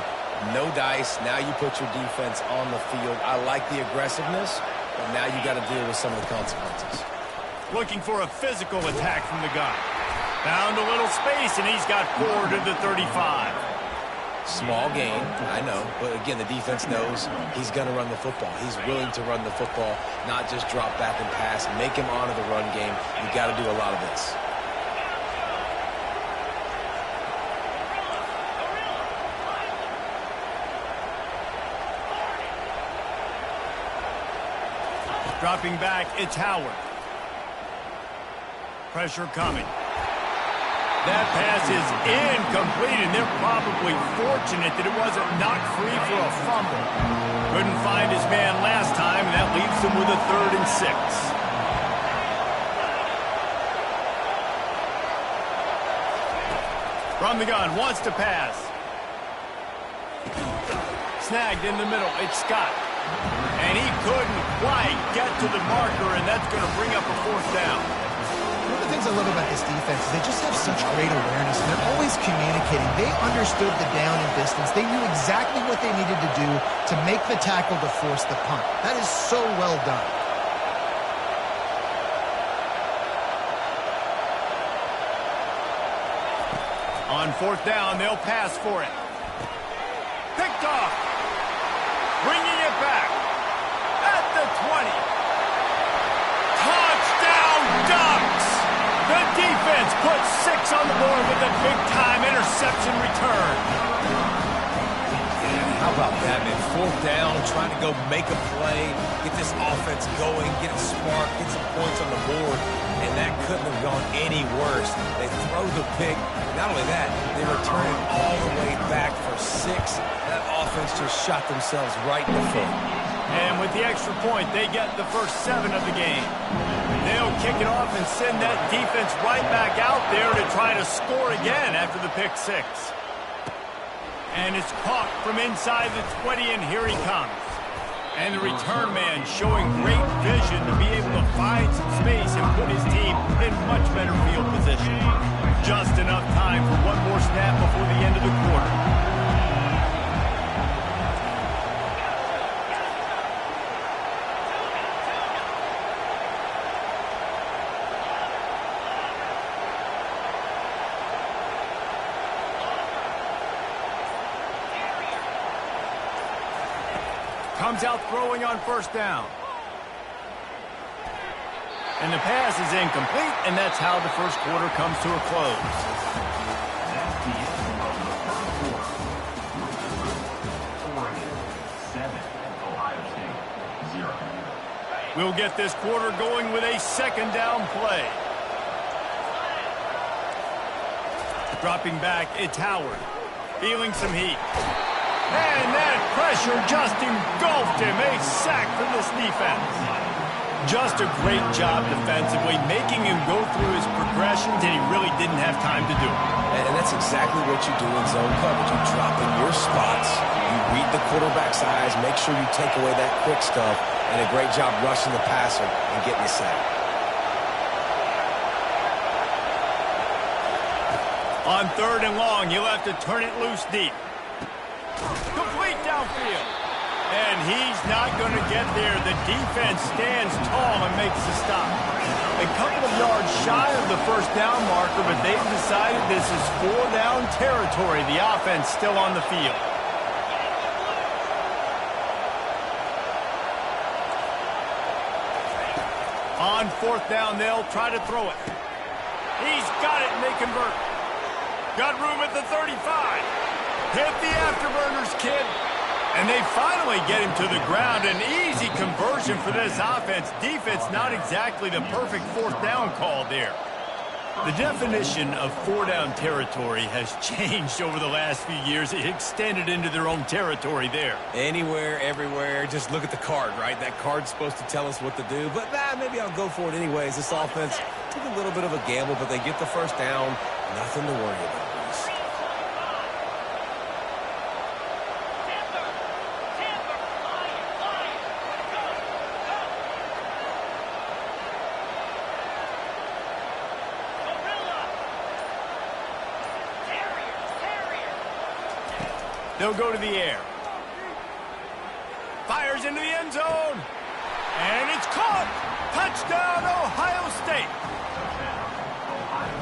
No dice. Now you put your defense on the field. I like the aggressiveness, but now you got to deal with some of the consequences. Looking for a physical attack from the guy. Found a little space, and he's got 4 to the 35. Small gain, I know, but again, the defense knows he's going to run the football. He's willing to run the football, not just drop back and pass, make him honor the run game. You got to do a lot of this. Dropping back, it's Howard. Pressure coming. That pass is incomplete, and they're probably fortunate that it wasn't knocked free for a fumble. Couldn't find his man last time, and that leaves them with a 3rd and 6. From the gun, wants to pass. Snagged in the middle, it's Scott. And he couldn't quite get to the marker, and that's going to bring up a 4th down. One of the things I love about this defense is they just have such great awareness, and they're always communicating. They understood the down and distance. They knew exactly what they needed to do to make the tackle to force the punt. That is so well done. On fourth down, they'll pass for it. Picked off. Bringing it back. At the 20. Touchdown Ducks! The defense puts 6 on the board with a big-time interception return. How about that, man? Fourth down, trying to go make a play, get this offense going, get it sparked, get some points on the board, and that couldn't have gone any worse. They throw the pick. Not only that, they return it all the way back for 6. That offense just shot themselves right in the foot. And with the extra point, they get the first 7 of the game. They'll kick it off and send that defense right back out there to try to score again after the pick 6. And it's caught from inside the 20, and here he comes. And the return man showing great vision to be able to find some space and put his team in much better field position. Just enough time for one more snap before the end of the quarter. Comes out throwing on first down. And the pass is incomplete, and that's how the first quarter comes to a close. That's the end of the first quarter. Oregon 7, Ohio State 0. We'll get this quarter going with a second down play. Dropping back, it's Howard. Feeling some heat. And that pressure just engulfed him. A sack for this defense. Just a great job defensively, making him go through his progressions, and he really didn't have time to do it. And that's exactly what you do in zone coverage. You drop in your spots, you read the quarterback's eyes, make sure you take away that quick stuff, and a great job rushing the passer and getting the sack. On third and long, he'll have to turn it loose deep. Complete downfield. And he's not going to get there. The defense stands tall and makes the stop. A couple of yards shy of the first down marker, but they've decided this is 4-down territory. The offense still on the field. On fourth down, they'll try to throw it. He's got it, and they convert. Got room at the 35. Hit the afterburners, kid. And they finally get him to the ground. An easy conversion for this offense. Defense not exactly the perfect fourth down call there. The definition of 4-down territory has changed over the last few years. It extended into their own territory there. Anywhere, everywhere, just look at the card, right? That card's supposed to tell us what to do, but maybe I'll go for it anyways. This offense took a little bit of a gamble, but they get the first down. Nothing to worry about. They'll go to the air. Fires into the end zone. And it's caught. Touchdown, Ohio State.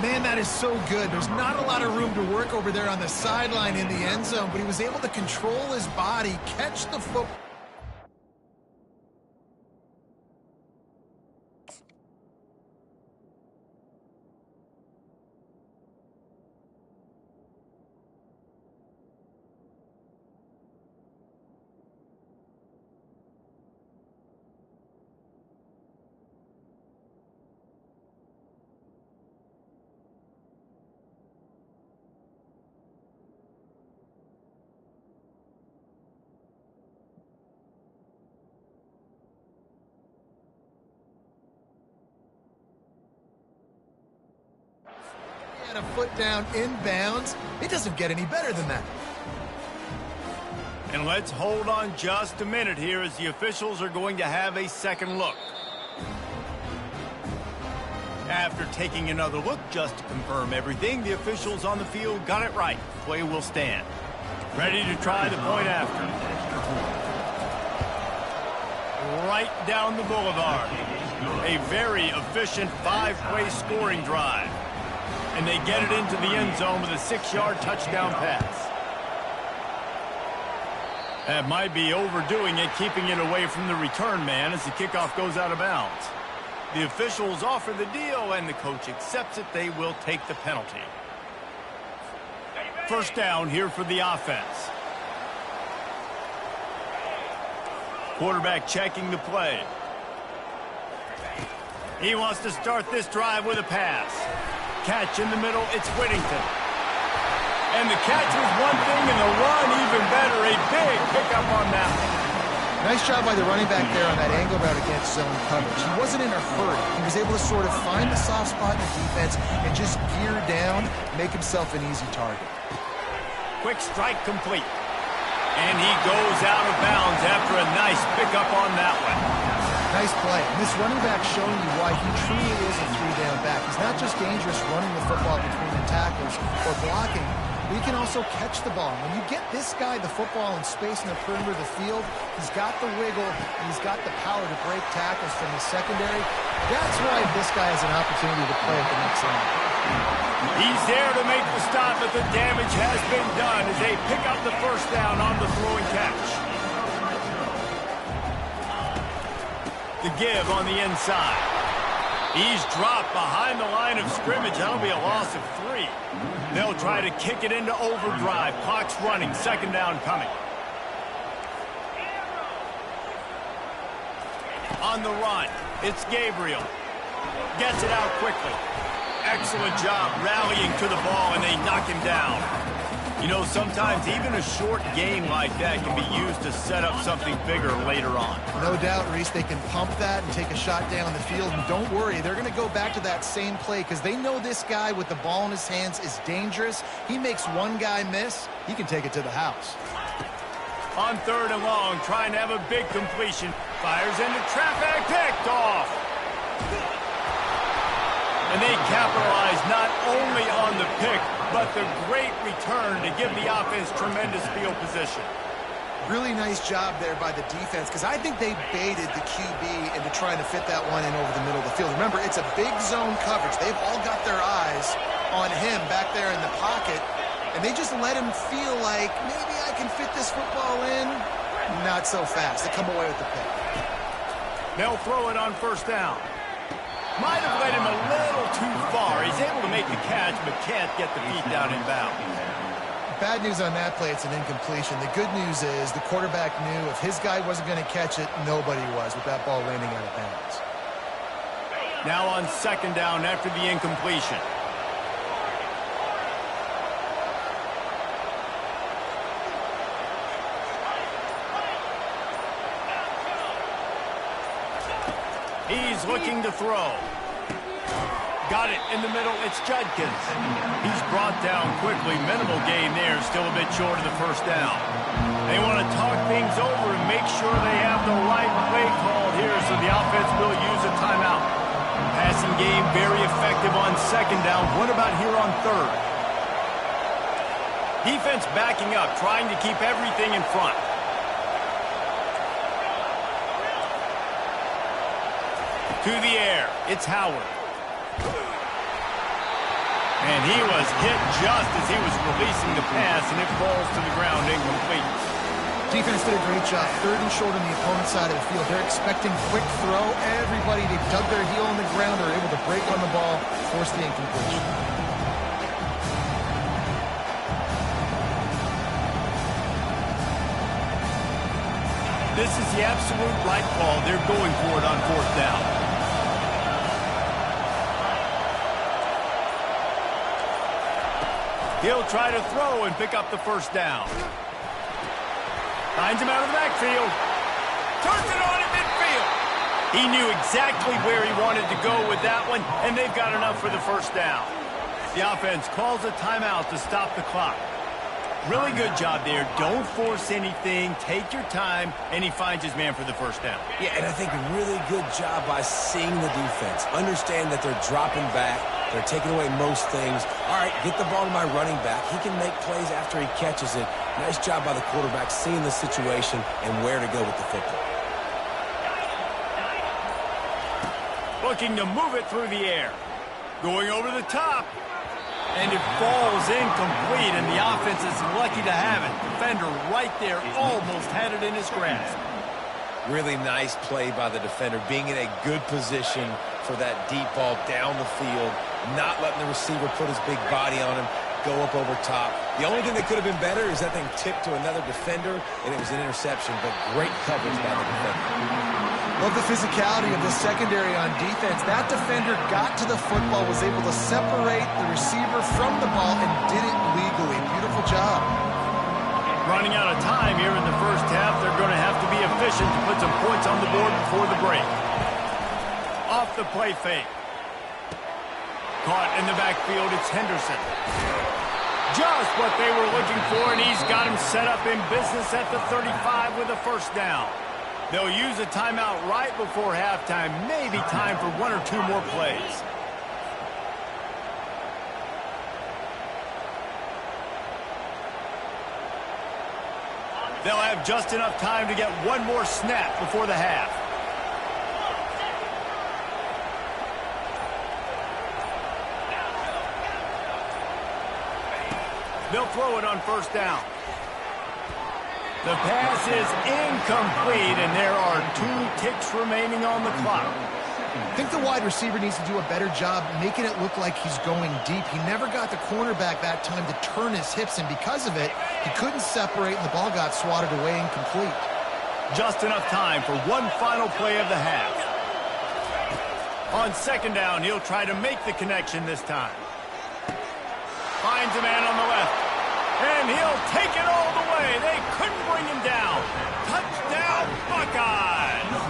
Man, that is so good. There's not a lot of room to work over there on the sideline in the end zone, but he was able to control his body, catch the football. A foot down inbounds. It doesn't get any better than that. And let's hold on just a minute here as the officials are going to have a second look. After taking another look just to confirm everything, the officials on the field got it right. Play will stand. Ready to try the point after. Right down the boulevard. A very efficient 5-play scoring drive. And they get it into the end zone with a 6-yard touchdown pass. That might be overdoing it, keeping it away from the return man as the kickoff goes out of bounds. The officials offer the deal, and the coach accepts it. They will take the penalty. First down here for the offense. Quarterback checking the play. He wants to start this drive with a pass. Catch in the middle, it's Whittington. And the catch was one thing, and the run even better. A big pickup on that one. Nice job by the running back there on that angle route against zone coverage. He wasn't in a hurry. He was able to sort of find the soft spot in the defense and just gear down, make himself an easy target. Quick strike complete. And he goes out of bounds after a nice pickup on that one. Nice play. And this running back showing you why he truly is a 3-down back. He's not just dangerous running the football between the tackles or blocking, but he can also catch the ball. When you get this guy the football in space in the perimeter of the field, he's got the wiggle and he's got the power to break tackles from the secondary. That's why this guy has an opportunity to play at the next level. He's there to make the stop, but the damage has been done as they pick up the first down on the throwing catch. The give on the inside. He's dropped behind the line of scrimmage. That'll be a loss of 3. They'll try to kick it into overdrive. Clock's running. Second down coming. On the run, it's Gabriel. Gets it out quickly. Excellent job rallying to the ball, and they knock him down. You know, sometimes even a short game like that can be used to set up something bigger later on. No doubt, Reese, they can pump that and take a shot down the field. And don't worry, they're going to go back to that same play because they know this guy with the ball in his hands is dangerous. He makes one guy miss, he can take it to the house. On 3rd and long, trying to have a big completion. Fires into traffic, picked off. And they capitalize not only on the pick, but the great return to give the offense tremendous field position. Really nice job there by the defense because I think they baited the QB into trying to fit that one in over the middle of the field. Remember, it's a big zone coverage. They've all got their eyes on him back there in the pocket, and they just let him feel like maybe I can fit this football in. Not so fast. They come away with the pick. They'll throw it on first down. Might have led him a little too far. He's able to make the catch, but can't get the feet down in bounds. Bad news on that play, it's an incompletion. The good news is the quarterback knew if his guy wasn't going to catch it, nobody was with that ball landing out of bounds. Now on second down after the incompletion. He's looking to throw. Got it in the middle. It's Judkins. He's brought down quickly. Minimal gain there. Still a bit short of the first down. They want to talk things over and make sure they have the right play called here, so the offense will use a timeout. Passing game very effective on second down. What about here on 3rd? Defense backing up, trying to keep everything in front. To the air, it's Howard. And he was hit just as he was releasing the pass, and it falls to the ground incomplete. Defense did a great job. 3rd and short on the opponent's side of the field. They're expecting quick throw. Everybody, they dug their heel on the ground. They're able to break on the ball, force the incompletion. This is the absolute right call. They're going for it on 4th down. He'll try to throw and pick up the first down. Finds him out of the backfield. Turns it on in midfield. He knew exactly where he wanted to go with that one, and they've got enough for the first down. The offense calls a timeout to stop the clock. Really good job there. Don't force anything. Take your time, and he finds his man for the first down. Yeah, and I think a really good job by seeing the defense. Understand that they're dropping back. They're taking away most things. All right, get the ball to my running back. He can make plays after he catches it. Nice job by the quarterback seeing the situation and where to go with the football. Looking to move it through the air. Going over the top. And it falls incomplete, and the offense is lucky to have it. Defender right there almost had it in his grasp. Really nice play by the defender, being in a good position for that deep ball down the field, not letting the receiver put his big body on him, go up over top. The only thing that could have been better is that thing tipped to another defender, and it was an interception, but great coverage by the defender. Love the physicality of the secondary on defense. That defender got to the football, was able to separate the receiver from the ball, and did it legally. Beautiful job. Running out of time here in the first half. They're going to have to be efficient to put some points on the board before the break. Off the play fake. Caught in the backfield, it's Henderson. Just what they were looking for, and he's got him set up in business at the 35 with a first down. They'll use a timeout right before halftime, maybe time for one or two more plays. They'll have just enough time to get one more snap before the half. They'll throw it on first down. The pass is incomplete, and there are 2 ticks remaining on the clock. I think the wide receiver needs to do a better job making it look like he's going deep. He never got the cornerback that time to turn his hips, and because of it, he couldn't separate, and the ball got swatted away incomplete. Just enough time for one final play of the half. On second down, he'll try to make the connection this time. Finds a man on the left, and he'll take it all the way. They couldn't bring him down. Touchdown, Buckeyes!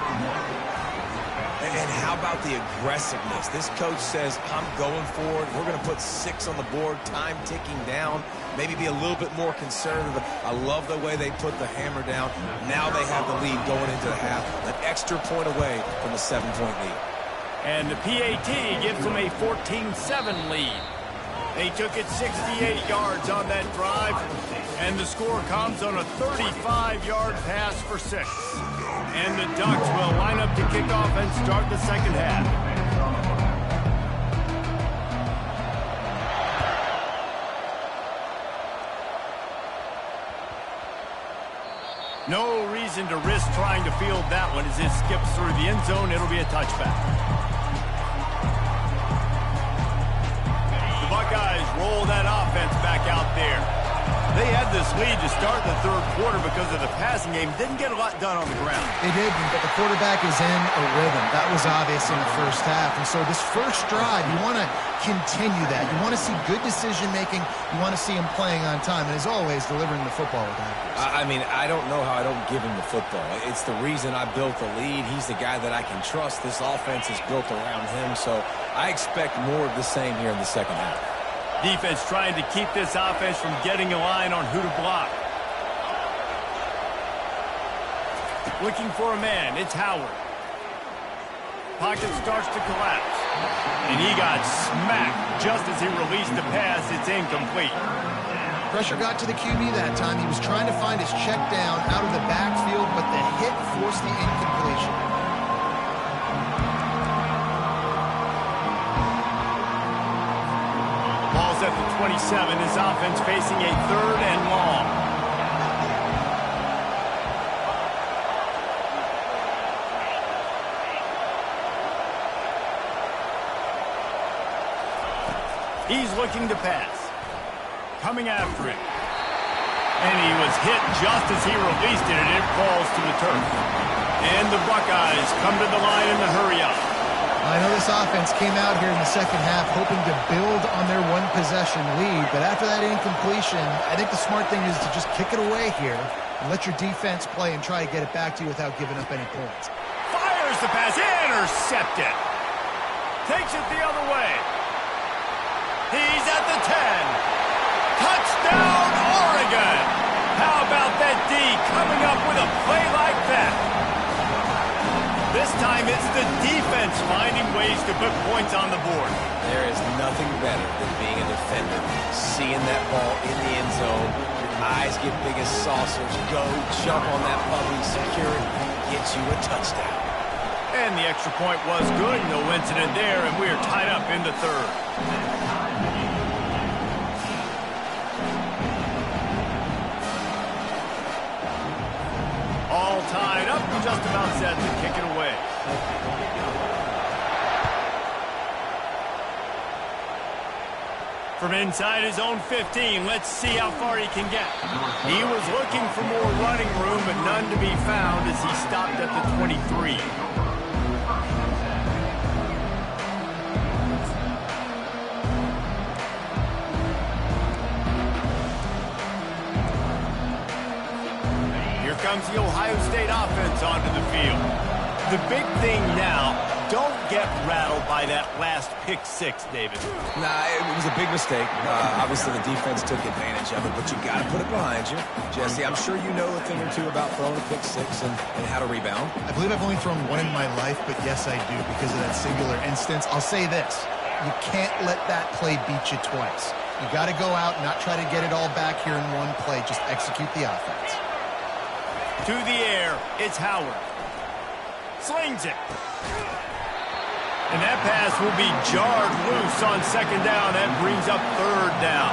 And how about the aggressiveness? This coach says, I'm going for it. We're going to put 6 on the board, time ticking down, maybe be a little bit more conservative. I love the way they put the hammer down. Now they have the lead going into the half, an extra point away from a 7-point lead. And the PAT gives them a 14-7 lead. They took it 68 yards on that drive, and the score comes on a 35-yard pass for 6. And the Ducks will line up to kick off and start the second half. No reason to risk trying to field that one as it skips through the end zone. It'll be a touchback. The Buckeyes roll that offense back out there. They had this lead to start the third quarter because of the passing game. Didn't get a lot done on the ground. They didn't, but the quarterback is in a rhythm. That was obvious in the first half. And so this first drive, you want to continue that. You want to see good decision-making. You want to see him playing on time. And as always, delivering the football with accuracy. I mean, I don't know how I don't give him the football. It's the reason I built the lead. He's the guy that I can trust. This offense is built around him. So I expect more of the same here in the second half. Defense trying to keep this offense from getting a line on who to block. Looking for a man, it's Howard. Pocket starts to collapse. And he got smacked just as he released the pass. It's incomplete. Pressure got to the QB that time. He was trying to find his check down out of the backfield, but the hit forced the incompletion. Ball's at the 27. His offense facing a 3rd and long. He's looking to pass. Coming after it. And he was hit just as he released it, and it falls to the turf. And the Buckeyes come to the line in the hurry-up. I know this offense came out here in the second half hoping to build on their one-possession lead, but after that incompletion, I think the smart thing is to just kick it away here and let your defense play and try to get it back to you without giving up any points. Fires the pass, intercepted. Takes it the other way. He's at the 10. Touchdown, Oregon. How about that D coming up with a play like that? This time it's the defense finding ways to put points on the board. There is nothing better than being a defender, seeing that ball in the end zone. Your eyes get big as saucers. Go, jump on that puppy, secure it, get you a touchdown. And the extra point was good. No incident there, and we are tied up in the 3rd. tied up and just about set to kick it away. From inside his own 15, let's see how far he can get. He was looking for more running room, but none to be found as he stopped at the 23. Here comes the Ohio State offense onto the field. The big thing now, don't get rattled by that last pick six, David. Nah, it was a big mistake. Obviously, the defense took advantage of it, but you got to put it behind you. Jesse, I'm sure you know a thing or two about throwing a pick six and how to rebound. I believe I've only thrown one in my life, but yes, I do because of that singular instance. I'll say this. You can't let that play beat you twice. You got to go out and not try to get it all back here in one play. Just execute the offense. To the air, it's Howard. Slings it. And that pass will be jarred loose on second down. That brings up third down.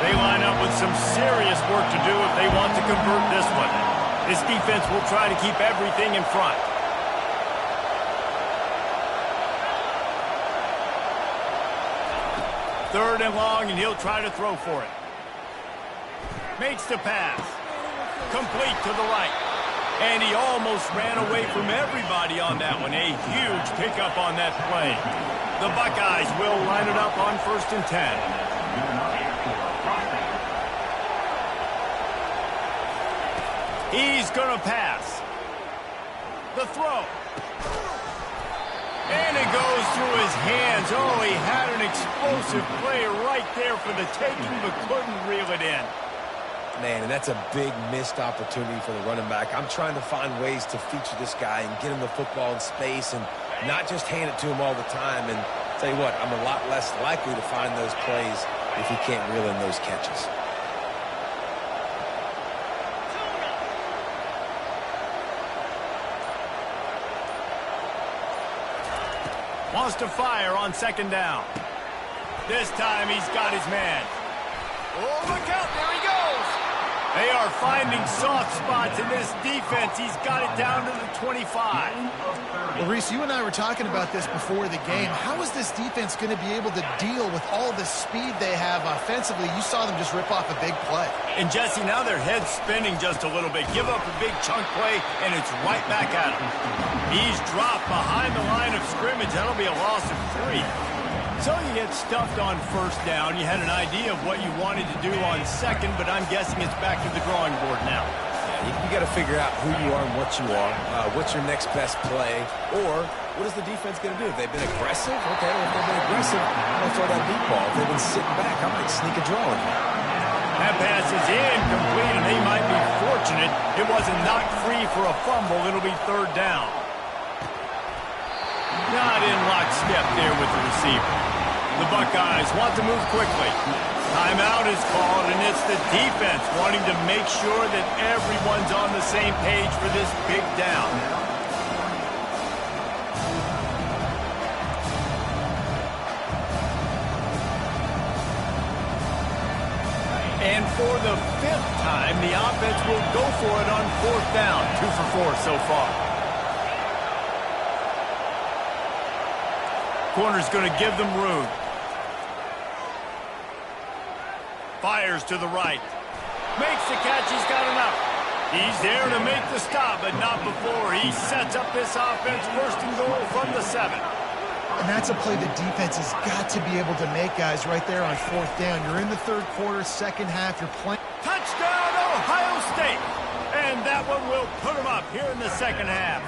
They line up with some serious work to do if they want to convert this one. This defense will try to keep everything in front. Third and long, and he'll try to throw for it. Makes the pass. Complete to the right. And he almost ran away from everybody on that one. A huge pickup on that play. The Buckeyes will line it up on 1st and 10. He's going to pass. The throw. And it goes through his hands. Oh, he had an explosive play right there for the taking, but couldn't reel it in. Man, and that's a big missed opportunity for the running back. I'm trying to find ways to feature this guy and get him the football in space and not just hand it to him all the time. And tell you what, I'm a lot less likely to find those plays if he can't reel in those catches. Wants to fire on second down. This time he's got his man. Oh, look out, there he goes. They are finding soft spots in this defense. He's got it down to the 25. Well, Reese, you and I were talking about this before the game. How is this defense going to be able to deal with all the speed they have offensively? You saw them just rip off a big play. And, Jesse, now their head's spinning just a little bit. Give up a big chunk play, and it's right back at him. He's dropped behind the line of scrimmage. That'll be a loss of 3. So you get stuffed on first down. You had an idea of what you wanted to do on second, but I'm guessing it's back to the drawing board now. Yeah, you got to figure out who you are and what you are. What's your next best play? Or what is the defense going to do? If they've been aggressive, okay, well, if they've been aggressive, I'm going to throw that deep ball. If they've been sitting back, I might sneak a draw in here. That pass is incomplete, and they might be fortunate it wasn't knocked free for a fumble. It'll be third down. Not in lockstep there with the receiver. The Buckeyes want to move quickly. Timeout is called, and it's the defense wanting to make sure that everyone's on the same page for this big down. And for the 5th time, the offense will go for it on 4th down. 2 for 4 so far. Corner's going to give them room. Fires to the right. Makes the catch. He's got enough. He's there to make the stop, but not before. He sets up this offense 1st and goal from the 7. And that's a play the defense has got to be able to make, guys, right there on 4th down. You're in the 3rd quarter, second half. You're playing. Touchdown, Ohio State. And that one will put them up here in the second half.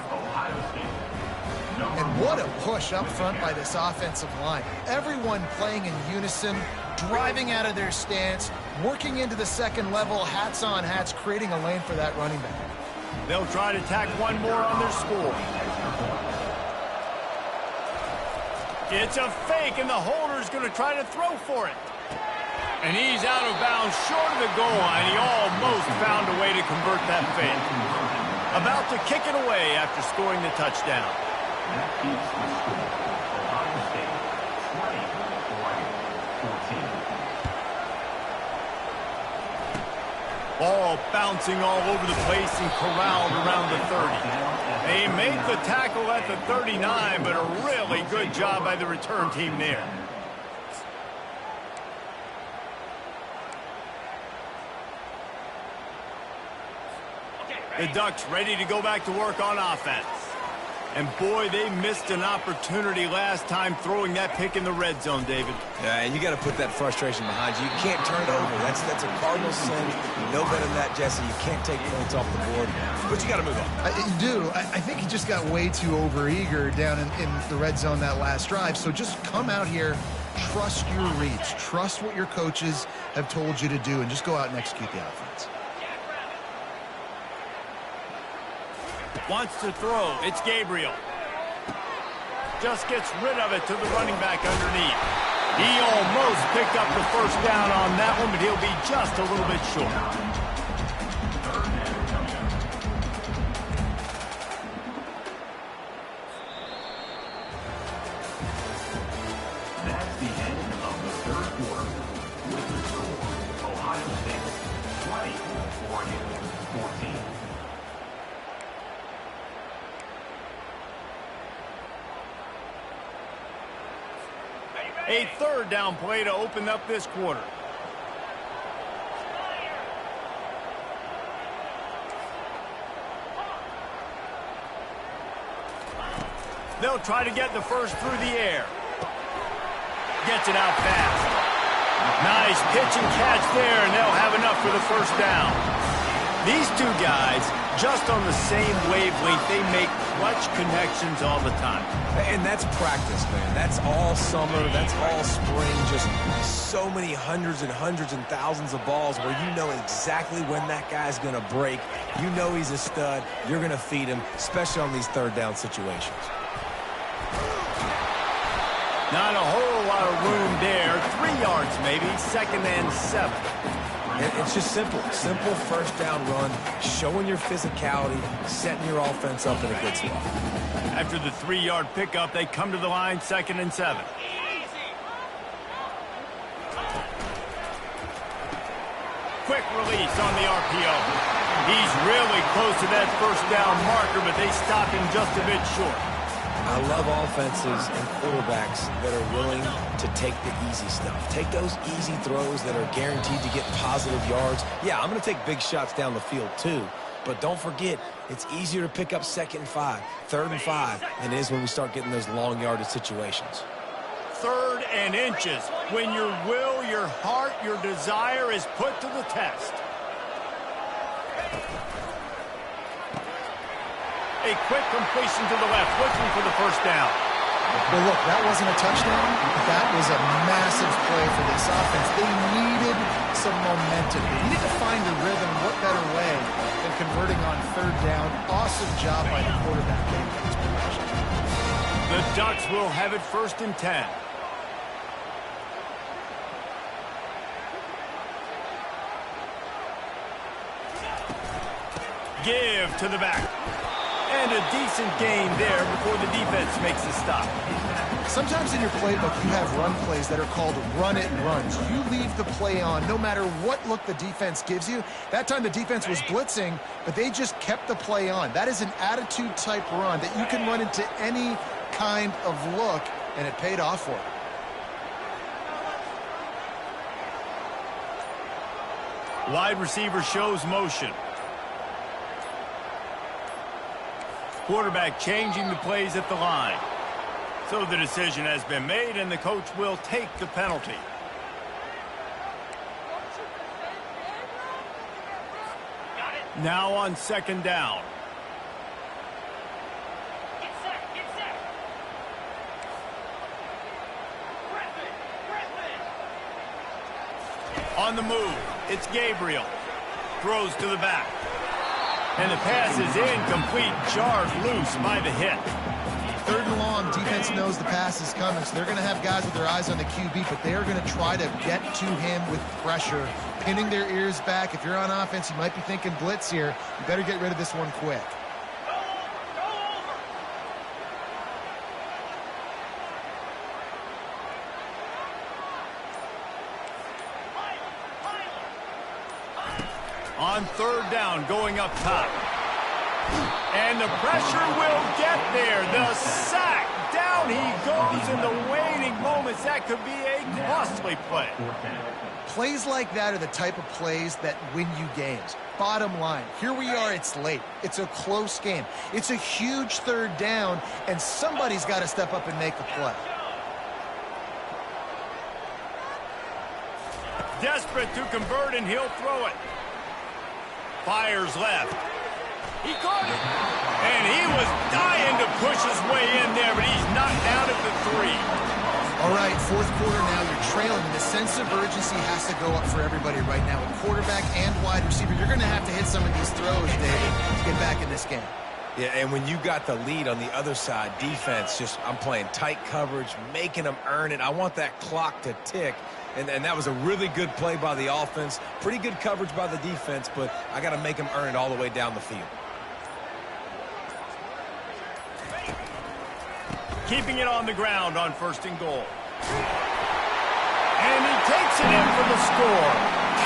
And what a push up front by this offensive line. Everyone playing in unison, driving out of their stance, working into the second level, hats on hats, creating a lane for that running back. They'll try to tack one more on their score. It's a fake, and the holder's going to try to throw for it. And he's out of bounds short of the goal line. He almost found a way to convert that fake. About to kick it away after scoring the touchdown. That keeps the score. Ohio State 20, 14. Ball ball bouncing all over the place and corralled around the 30. They made the tackle at the 39, but a really good job by the return team there. The Ducks ready to go back to work on offense. And boy, they missed an opportunity last time throwing that pick in the red zone, David. Yeah, and you got to put that frustration behind you. You can't turn it over. That's a Cardinal sin. You know better than that, Jesse. You can't take points off the board. But you got to move on. You do. I think he just got way too overeager down in the red zone that last drive. So just come out here, trust your reads, trust what your coaches have told you to do, and just go out and execute the offense. Wants to throw. It's Gabriel. Just gets rid of it to the running back underneath. He almost picked up the first down on that one, but he'll be just a little bit short. That's the end of the third quarter. With the score, Ohio State 20, Oregon 14. A third down play to open up this quarter. They'll try to get the first through the air. Gets it out fast. Nice pitch and catch there, and they'll have enough for the first down. These two guys, just on the same wavelength, they make clutch connections all the time. And that's practice, man. That's all summer. That's all spring. Just so many hundreds and hundreds and thousands of balls where you know exactly when that guy's going to break. You know he's a stud. You're going to feed him, especially on these third down situations. Not a whole lot of room there. 3 yards maybe. 2nd and 7. It's just simple. Simple first down run, showing your physicality, setting your offense up in a good spot. After the 3-yard pickup, they come to the line, 2nd and 7. Quick release on the RPO. He's really close to that first down marker, but they stop him just a bit short. I love offenses and quarterbacks that are willing to take the easy stuff. Take those easy throws that are guaranteed to get positive yards. Yeah, I'm going to take big shots down the field too. But don't forget, it's easier to pick up 2nd and 5, 3rd and 5 than it is when we start getting those long yardage situations. 3rd and inches. When your will, your heart, your desire is put to the test. A quick completion to the left, looking for the first down. Well, look, that wasn't a touchdown. That was a massive play for this offense. They needed some momentum. They needed to find a rhythm. What better way than converting on 3rd down? Awesome job by the quarterback making this progression. The Ducks will have it 1st and 10. Give to the back. And a decent gain there before the defense makes a stop. Sometimes in your playbook, you have run plays that are called run-it runs. You leave the play on no matter what look the defense gives you. That time the defense was blitzing, but they just kept the play on. That is an attitude-type run that you can run into any kind of look, and it paid off for it. Wide receiver shows motion. Quarterback changing the plays at the line. So the decision has been made, and the coach will take the penalty. Now on 2nd down. On the move, it's Gabriel. Throws to the back. And the pass is incomplete, jarred loose by the hit. 3rd and long, defense knows the pass is coming, so they're going to have guys with their eyes on the QB, but they are going to try to get to him with pressure, pinning their ears back. If you're on offense, you might be thinking blitz here. You better get rid of this one quick. On third down, going up top. And the pressure will get there. The sack. Down he goes in the waning moments. That could be a costly play. Plays like that are the type of plays that win you games. Bottom line, here we are, it's late. It's a close game. It's a huge third down, and somebody's got to step up and make a play. Desperate to convert, and he'll throw it. Fires left. He caught it. And he was dying to push his way in there, but he's knocked down at the 3. All right, fourth quarter now, you're trailing. The sense of urgency has to go up for everybody right now. With quarterback and wide receiver, you're going to have to hit some of these throws, David, to get back in this game. Yeah, and when you got the lead on the other side, defense, I'm playing tight coverage, making them earn it. I want that clock to tick. And that was a really good play by the offense. Pretty good coverage by the defense, but I got to make them earn it all the way down the field. Keeping it on the ground on 1st and goal. And he takes it in for the score.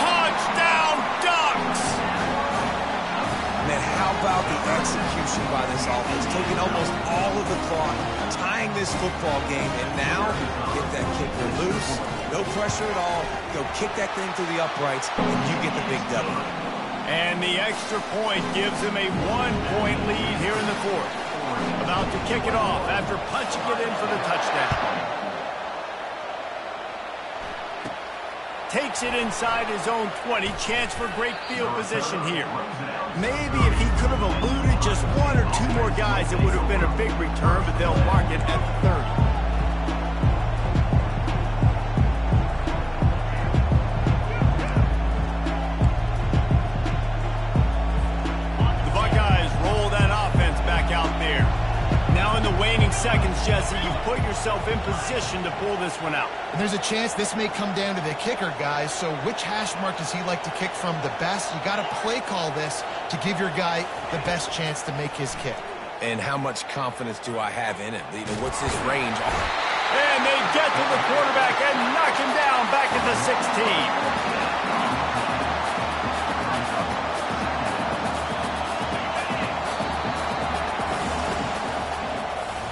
Touchdown, Ducks! Man, how about the execution by this offense? Taking almost all of the clock, tying this football game, and now get that kicker loose. No pressure at all. Go kick that thing through the uprights, and you get the big W. And the extra point gives him a 1-point lead here in the 4th. About to kick it off after punching it in for the touchdown. Takes it inside his own 20. Chance for great field position here. Maybe if he could have eluded just 1 or 2 more guys, it would have been a big return, but they'll mark it at the 30. Seconds, Jesse, you've put yourself in position to pull this one out. And there's a chance this may come down to the kicker, guys. So which hash mark does he like to kick from the best? You got to play call this to give your guy the best chance to make his kick. And how much confidence do I have in it? You know, what's his range? And they get to the quarterback and knock him down back at the 16.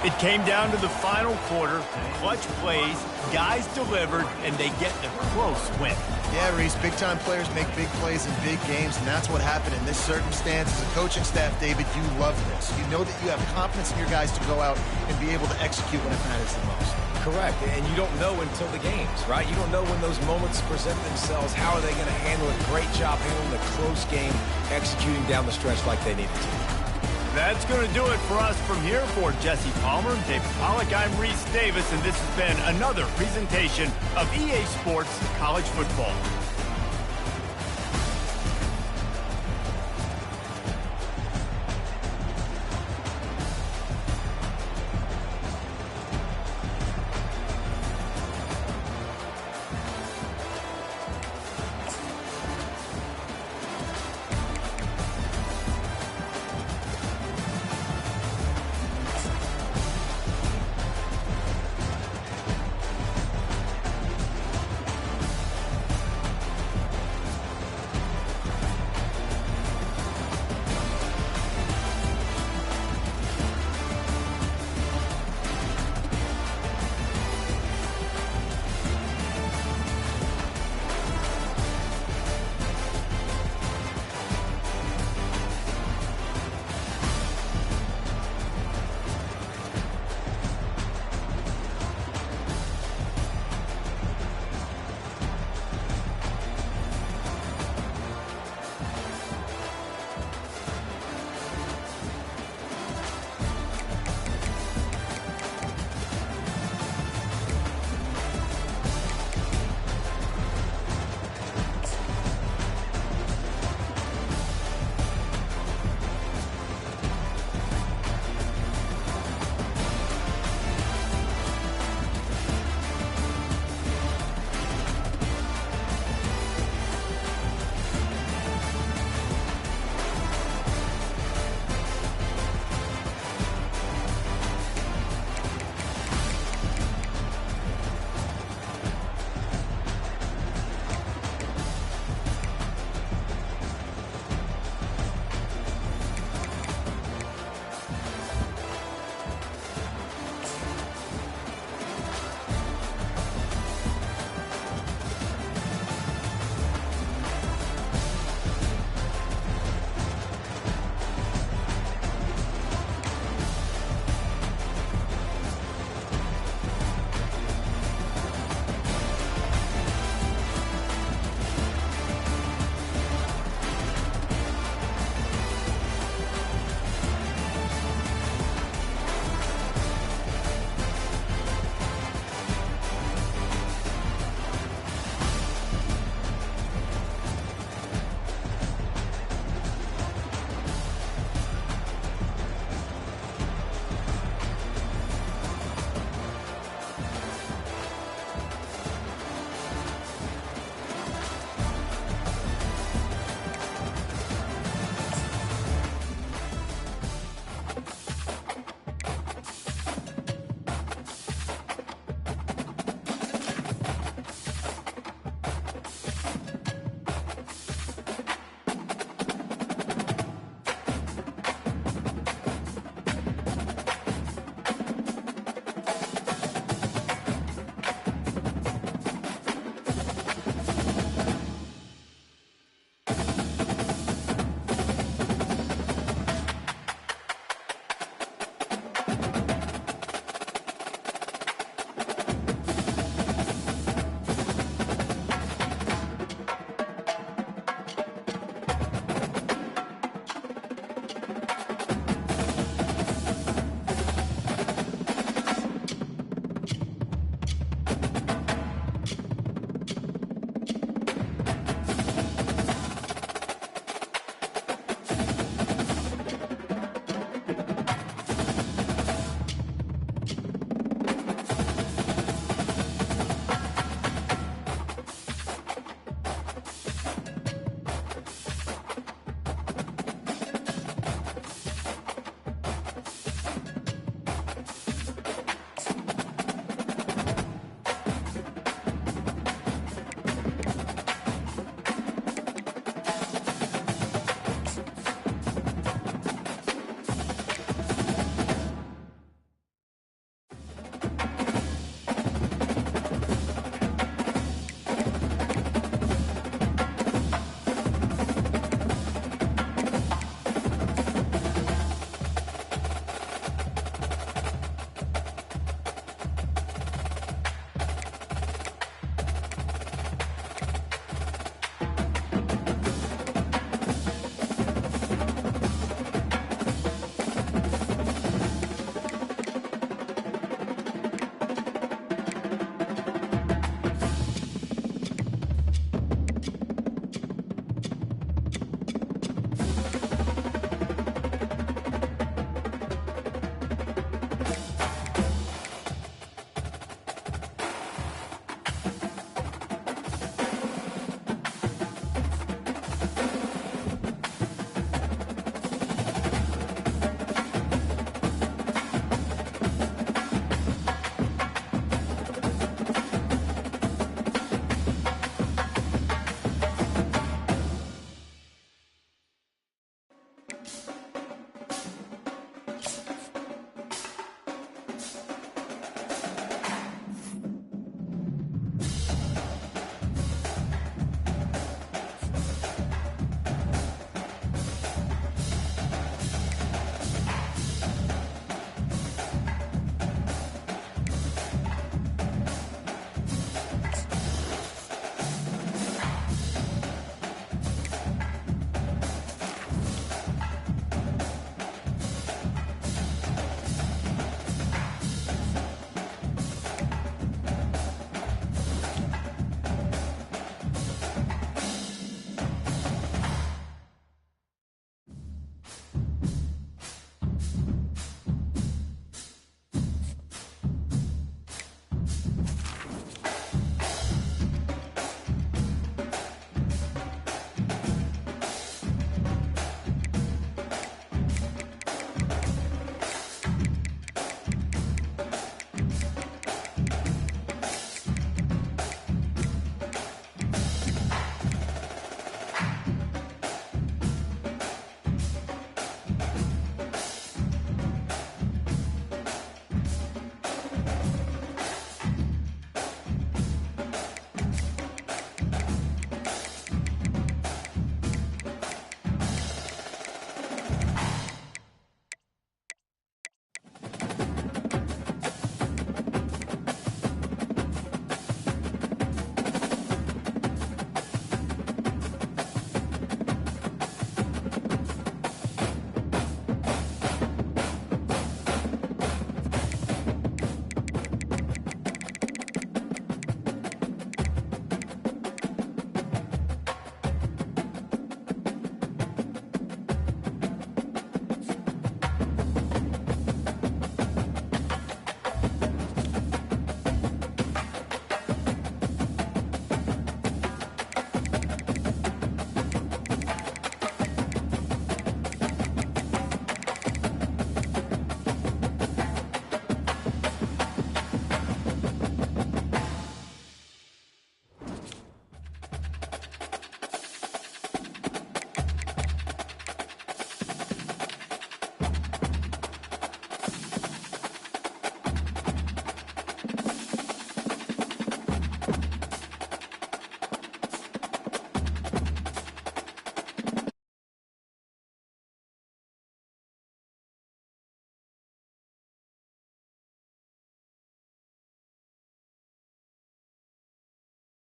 It came down to the final quarter. Clutch plays, guys delivered, and they get a close win. Yeah, Reese, big-time players make big plays in big games, and that's what happened in this circumstance. As a coaching staff, David, you love this. You know that you have confidence in your guys to go out and be able to execute when it matters the most. Correct, and you don't know until the games, right? You don't know when those moments present themselves. How are they going to handle it? Great job handling the close game, executing down the stretch like they needed to. That's going to do it for us from here. For Jesse Palmer and David Pollack, I'm Reese Davis, and this has been another presentation of EA Sports College Football.